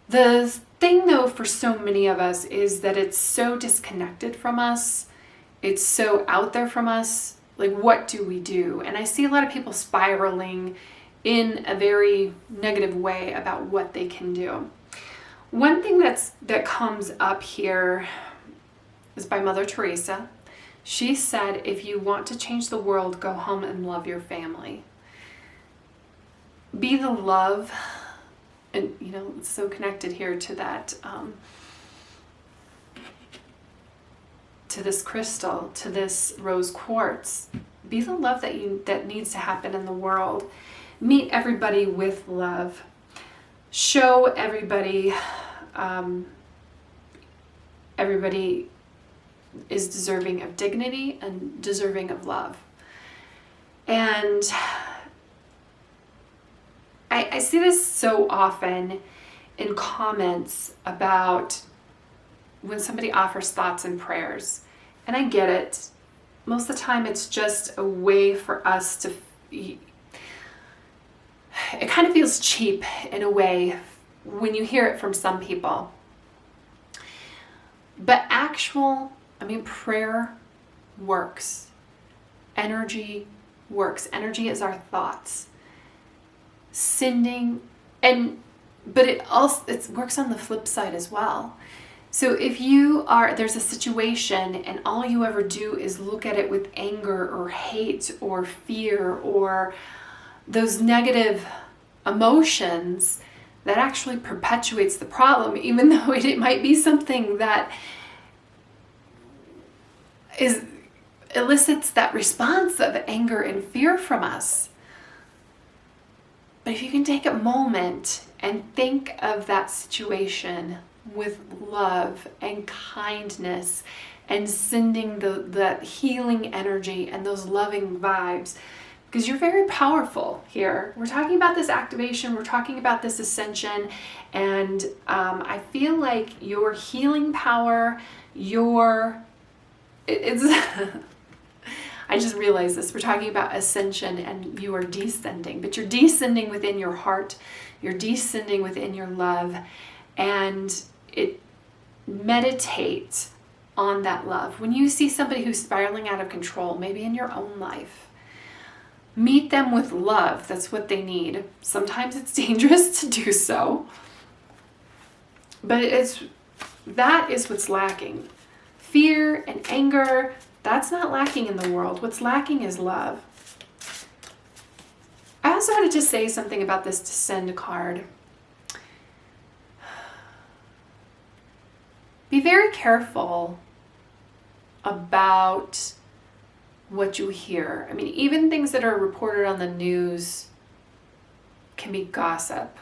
The thing, though, for so many of us is that it's so disconnected from us. It's so out there from us. Like, what do we do? And I see a lot of people spiraling in a very negative way about what they can do. One thing that comes up here is by Mother Teresa. She said, if you want to change the world, go home and love your family. Be the love, and you know, it's so connected here to that, to this crystal, to this rose quartz. Be the love that needs to happen in the world. Meet everybody with love. Show everybody, everybody is deserving of dignity and deserving of love. And I see this so often in comments about when somebody offers thoughts and prayers. And I get it. Most of the time it's just a way for us to... It kind of feels cheap in a way when you hear it from some people. But prayer works. Energy works. Energy is our thoughts. Sending, but it works on the flip side as well. So if there's a situation and all you ever do is look at it with anger or hate or fear or those negative emotions, that actually perpetuates the problem, even though it might be something that elicits that response of anger and fear from us. But if you can take a moment and think of that situation with love and kindness and sending that healing energy and those loving vibes, because you're very powerful here. We're talking about this activation, we're talking about this ascension, and I feel like your healing power, it's I just realized this. We're talking about ascension and you are descending, but you're descending within your heart, you're descending within your love, and meditate on that love. When you see somebody who's spiraling out of control, maybe in your own life, meet them with love. That's what they need. Sometimes it's dangerous to do so, but that is what's lacking. Fear and anger, that's not lacking in the world. What's lacking is love. I also wanted to say something about this Descend card. Be very careful about what you hear. I mean, even things that are reported on the news can be gossip.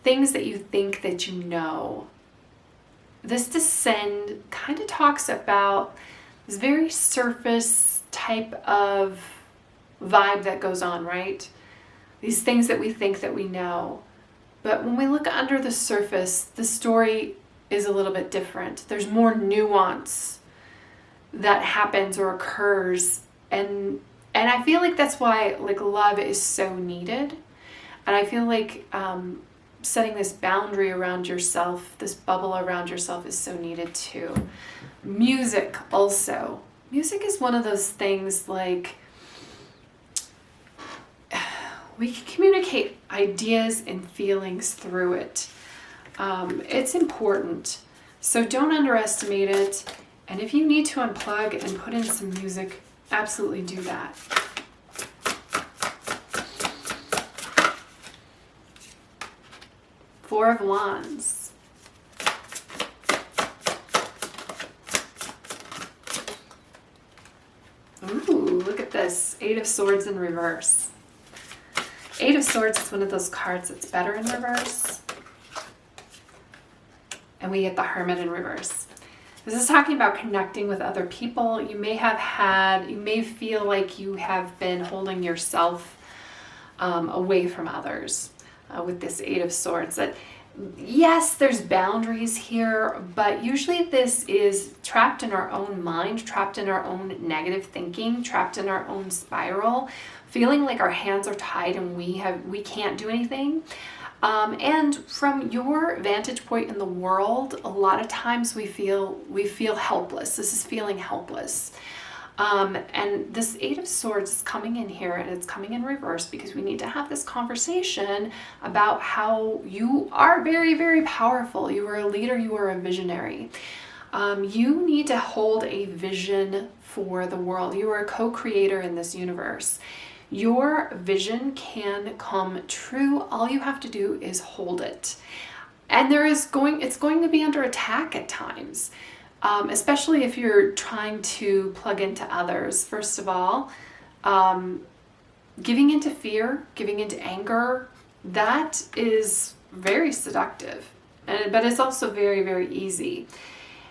Things that you think that you know. This Descend kind of talks about this very surface type of vibe that goes on, right? These things that we think that we know. But when we look under the surface, the story is a little bit different. There's more nuance that happens or occurs, and I feel like that's why love is so needed. And I feel like setting this boundary around yourself, this bubble around yourself, is so needed too. Music also. Music is one of those things, like, we can communicate ideas and feelings through it. It's important. So don't underestimate it. And if you need to unplug and put in some music, absolutely do that. Four of Wands. Ooh, look at this. Eight of Swords in reverse. Eight of Swords is one of those cards that's better in reverse. And we get the Hermit in reverse. This is talking about connecting with other people. You may feel like you have been holding yourself away from others with this Eight of Swords. That, yes, there's boundaries here, but usually this is trapped in our own mind, trapped in our own negative thinking, trapped in our own spiral, feeling like our hands are tied and we can't do anything. And from your vantage point in the world, a lot of times we feel helpless. This is feeling helpless. And this Eight of Swords is coming in here, and it's coming in reverse because we need to have this conversation about how you are very, very powerful. You are a leader. You are a visionary. You need to hold a vision for the world. You are a co-creator in this universe. Your vision can come true. All you have to do is hold it. And it's going to be under attack at times, especially if you're trying to plug into others. First of all, giving into fear, giving into anger, that is very seductive, but it's also very, very easy.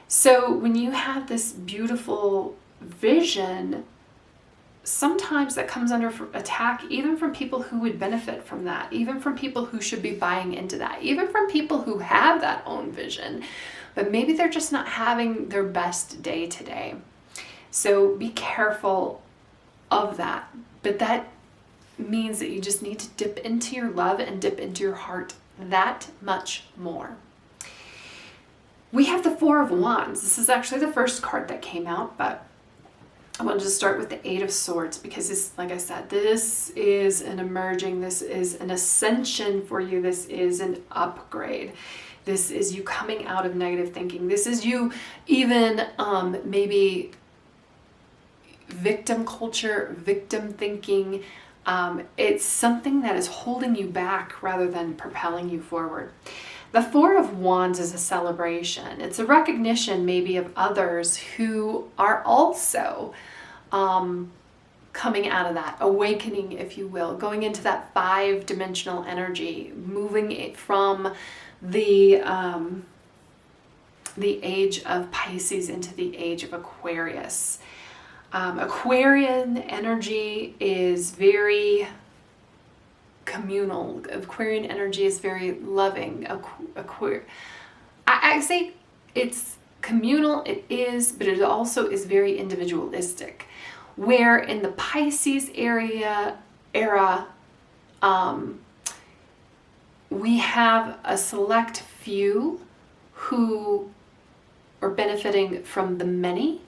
So when you have this beautiful vision, sometimes that comes under attack, even from people who would benefit from that, even from people who should be buying into that, even from people who have that own vision, but maybe they're just not having their best day today. So be careful of that. But that means that you just need to dip into your love and dip into your heart that much more. We have the Four of Wands. This is actually the first card that came out, but I wanted to start with the Eight of Swords because this, like I said, this is an emerging, this is an ascension for you, this is an upgrade. This is you coming out of negative thinking. This is you even maybe victim culture, victim thinking. It's something that is holding you back rather than propelling you forward. The Four of Wands is a celebration. It's a recognition maybe of others who are also coming out of that, awakening, if you will, going into that 5-dimensional energy, moving it from the age of Pisces into the age of Aquarius. Aquarian energy is very communal. Aquarian energy is very loving. I say it's communal, it is, but it also is very individualistic. Where in the Pisces era, we have a select few who are benefiting from the many.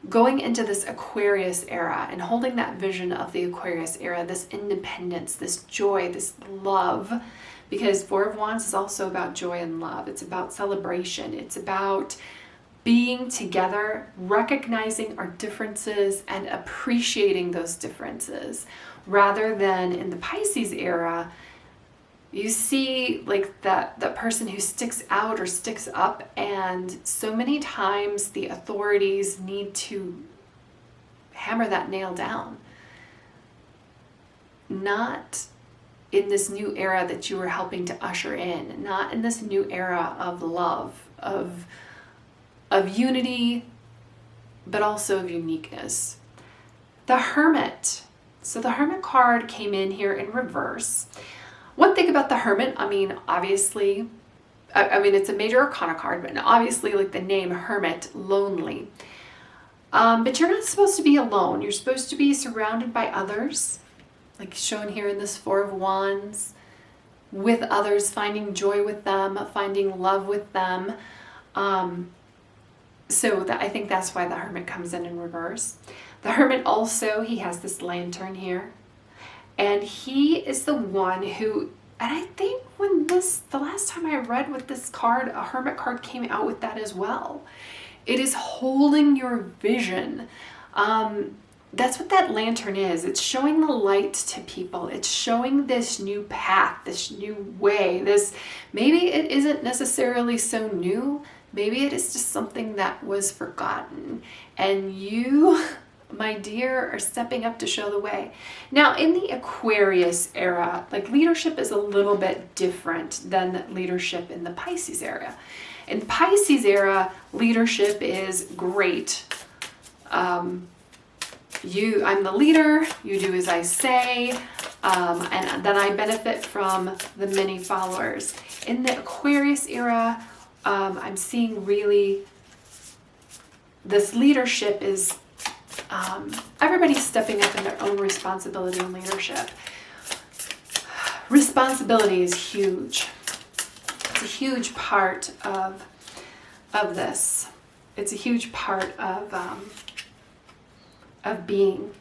Going into this Aquarius era and holding that vision of the Aquarius era, this independence, this joy, this love, because Four of Wands is also about joy and love. It's about celebration. It's about being together, recognizing our differences and appreciating those differences, rather than in the Pisces era, you see like that person who sticks out or sticks up, and so many times the authorities need to hammer that nail down. Not in this new era that you are helping to usher in, not in this new era of love, of unity, but also of uniqueness. The Hermit. So the Hermit card came in here in reverse. One thing about the Hermit, I mean, obviously, it's a major arcana card, but obviously like the name Hermit, lonely. But you're not supposed to be alone. You're supposed to be surrounded by others, like shown here in this Four of Wands, with others, finding joy with them, finding love with them. So I think that's why the Hermit comes in reverse. The Hermit also, he has this lantern here. And he is the one who, and I think the last time I read with this card, a Hermit card came out with that as well. It is holding your vision. That's what that lantern is. It's showing the light to people. It's showing this new path, this new way. Maybe it isn't necessarily so new. Maybe it is just something that was forgotten. And you, my dear, are stepping up to show the way. Now, in the Aquarius era, like leadership is a little bit different than leadership in the Pisces era. In the Pisces era, leadership is great. I'm the leader, you do as I say, and then I benefit from the many followers. In the Aquarius era, I'm seeing really this leadership is everybody's stepping up in their own responsibility and leadership. Responsibility is huge. It's a huge part of this. It's a huge part of being.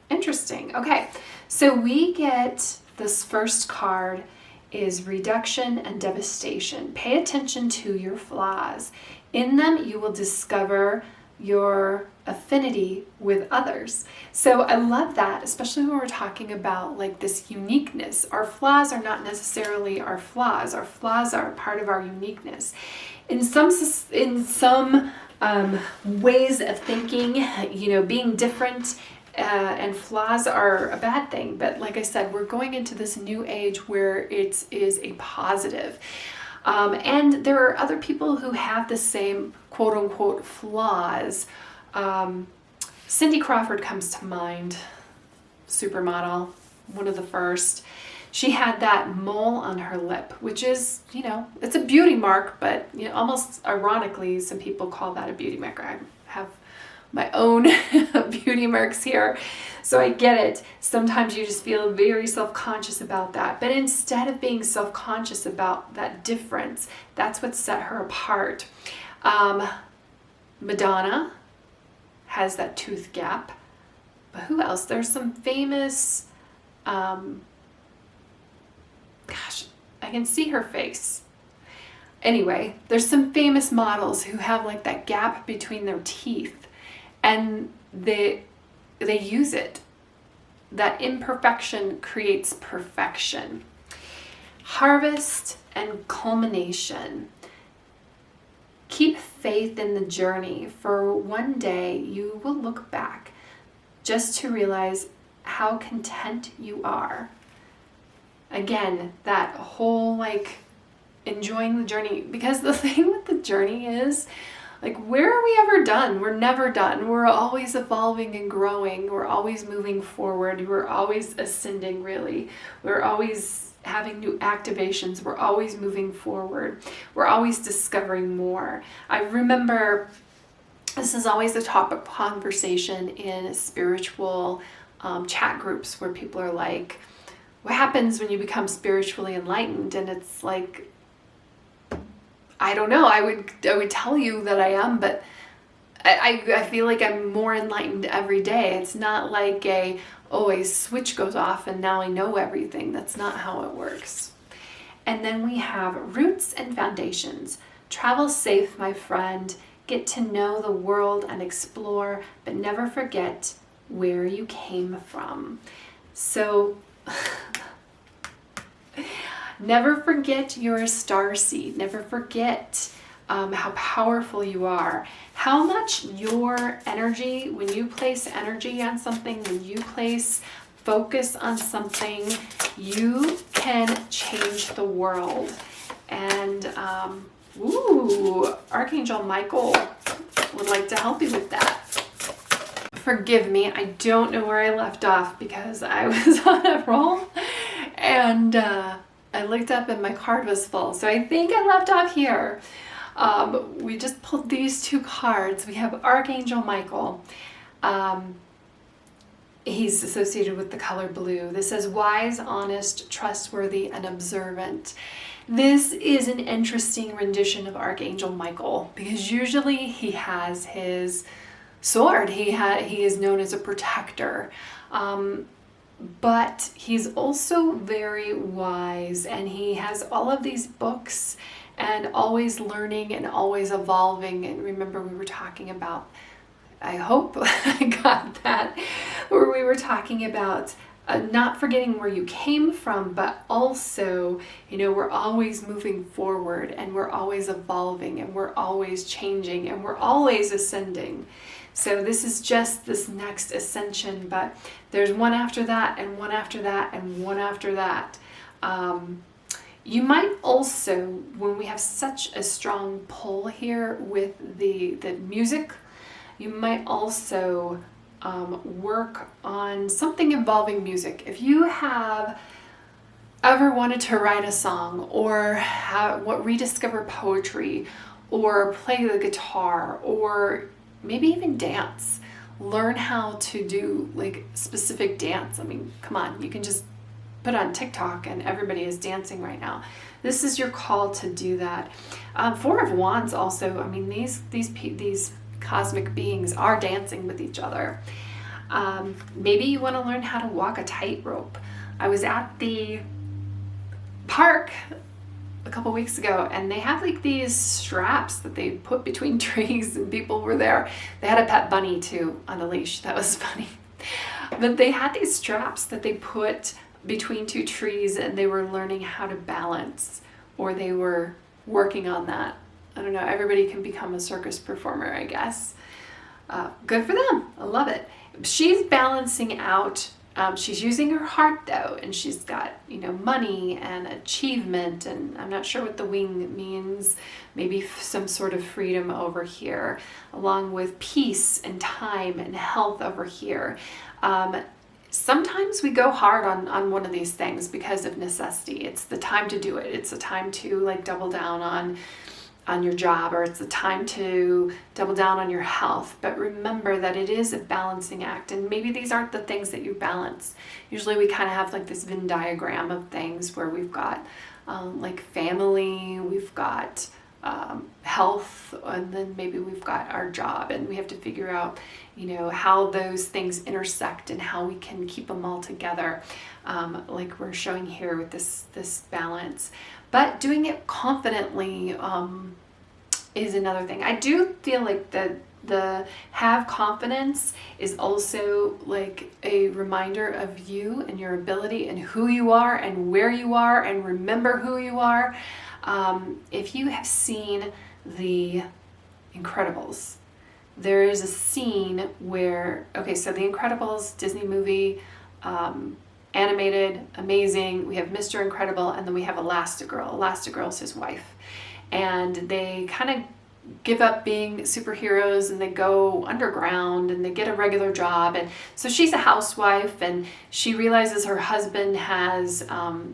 Interesting. Okay, so we get this first card is reduction and devastation. Pay attention to your flaws. In them, you will discover your affinity with others. So I love that, especially when we're talking about like this uniqueness. Our flaws are not necessarily our flaws. Our flaws are part of our uniqueness. In some ways of thinking, being different and flaws are a bad thing. But like I said, we're going into this new age where it is a positive. And there are other people who have the same quote unquote flaws. Cindy Crawford comes to mind, supermodel, one of the first. She had that mole on her lip, which is, it's a beauty mark, but almost ironically, some people call that a beauty mark. I have my own beauty marks here, so I get it. Sometimes you just feel very self-conscious about that, but instead of being self-conscious about that difference, that's what set her apart. Madonna, has that tooth gap. But who else? There's some famous, gosh, I can see her face. Anyway, there's some famous models who have like that gap between their teeth, and they use it. That imperfection creates perfection. Harvest and culmination. Keep faith in the journey, for one day you will look back just to realize how content you are. Again, that whole like enjoying the journey, because the thing with the journey is, like, where are we ever done? We're never done. We're always evolving and growing. We're always moving forward. We're always ascending, really. We're always having new activations. We're always moving forward. We're always discovering more. I remember this is always a topic of conversation in spiritual chat groups where people are like, what happens when you become spiritually enlightened? And it's like, I don't know. I would tell you that I am, but I feel like I'm more enlightened every day. It's not like a switch goes off and now I know everything. That's not how it works. And then we have roots and foundations. Travel safe, my friend. Get to know the world and explore, but never forget where you came from. So never forget you're a starseed. Never forget how powerful you are. How much your energy, when you place energy on something, when you place focus on something, you can change the world. And Archangel Michael would like to help you with that. Forgive me, I don't know where I left off because I was on a roll and I looked up and my card was full. So I think I left off here. We just pulled these two cards. We have Archangel Michael. He's associated with the color blue. This says wise, honest, trustworthy, and observant. This is an interesting rendition of Archangel Michael because usually he has his sword. He is known as a protector. But he's also very wise, and he has all of these books and always learning and always evolving. And remember, we were talking about, I hope I got that, where we were talking about not forgetting where you came from, but also, we're always moving forward and we're always evolving and we're always changing and we're always ascending. So this is just this next ascension, but there's one after that and one after that and one after that. You might also, when we have such a strong pull here with the music, you might also work on something involving music. If you have ever wanted to write a song or rediscover poetry or play the guitar or maybe even dance, learn how to do like specific dance. I mean, come on, you can just put on TikTok and everybody is dancing right now. This is your call to do that. Four of Wands also, I mean, these cosmic beings are dancing with each other. Maybe you want to learn how to walk a tightrope. I was at the park a couple weeks ago and they have like these straps that they put between trees and people were there. They had a pet bunny too on a leash. That was funny. But they had these straps that they put between two trees and they were learning how to balance, or they were working on that. I don't know, everybody can become a circus performer, I guess. Good for them. I love it. She's balancing out. She's using her heart though, and she's got, money and achievement, and I'm not sure what the wing means. Maybe some sort of freedom over here, along with peace and time and health over here. Sometimes we go hard on one of these things because of necessity. It's the time to do it. It's the time to like double down on your job, or it's the time to double down on your health. But remember that it is a balancing act, and maybe these aren't the things that you balance. Usually we kind of have like this Venn diagram of things where we've got like family, we've got health, and then maybe we've got our job, and we have to figure out, how those things intersect and how we can keep them all together, like we're showing here with this balance. But doing it confidently is another thing. I do feel like the have confidence is also like a reminder of you and your ability and who you are and where you are, and remember who you are. If you have seen The Incredibles, there is a scene where, so The Incredibles, Disney movie, animated, amazing. We have Mr. Incredible, and then we have Elastigirl. Elastigirl's his wife. And they kind of give up being superheroes, and they go underground, and they get a regular job. And so she's a housewife, and she realizes her husband has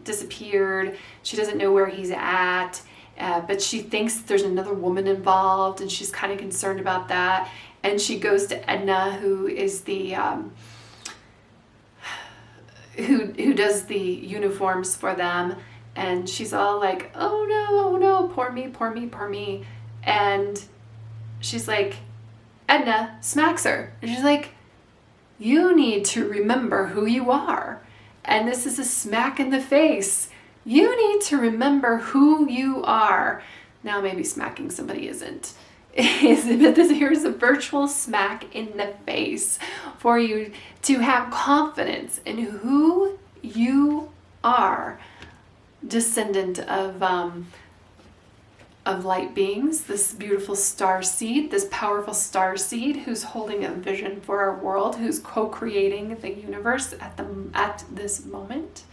disappeared. She doesn't know where he's at, but she thinks there's another woman involved, and she's kind of concerned about that. And she goes to Edna, who is the who does the uniforms for them, and she's all like, oh no, poor me. And she's like, Edna smacks her, and she's like, you need to remember who you are. And this is a smack in the face. You need to remember who you are. Now maybe smacking somebody isn't. But here's a virtual smack in the face for you to have confidence in who you are. Descendant of light beings, this beautiful starseed, this powerful starseed who's holding a vision for our world, who's co-creating the universe at this moment.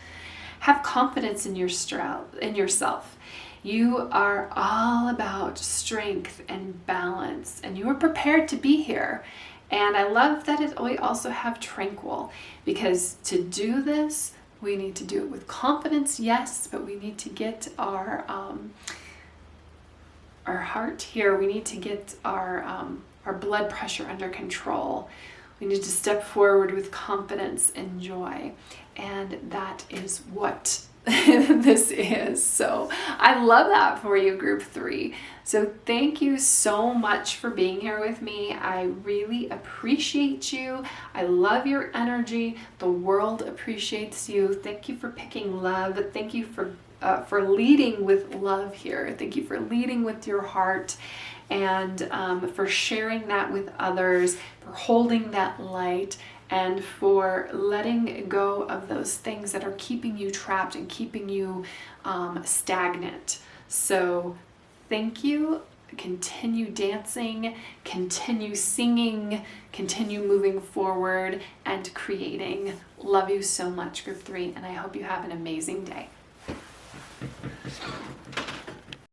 Have confidence in yourself. You are all about strength and balance, and you are prepared to be here. And I love that we also have tranquil, because to do this, we need to do it with confidence, yes, but we need to get our heart here. We need to get our blood pressure under control. We need to step forward with confidence and joy. And that is what this is. So I love that for you, group 3. So thank you so much for being here with me. I really appreciate you. I love your energy. The world appreciates you. Thank you for picking love. Thank you for leading with love here. Thank you for leading with your heart, and for sharing that with others, for holding that light, and for letting go of those things that are keeping you trapped and keeping you stagnant. So thank you. Continue dancing, continue singing, continue moving forward and creating. Love you so much, group 3, and I hope you have an amazing day.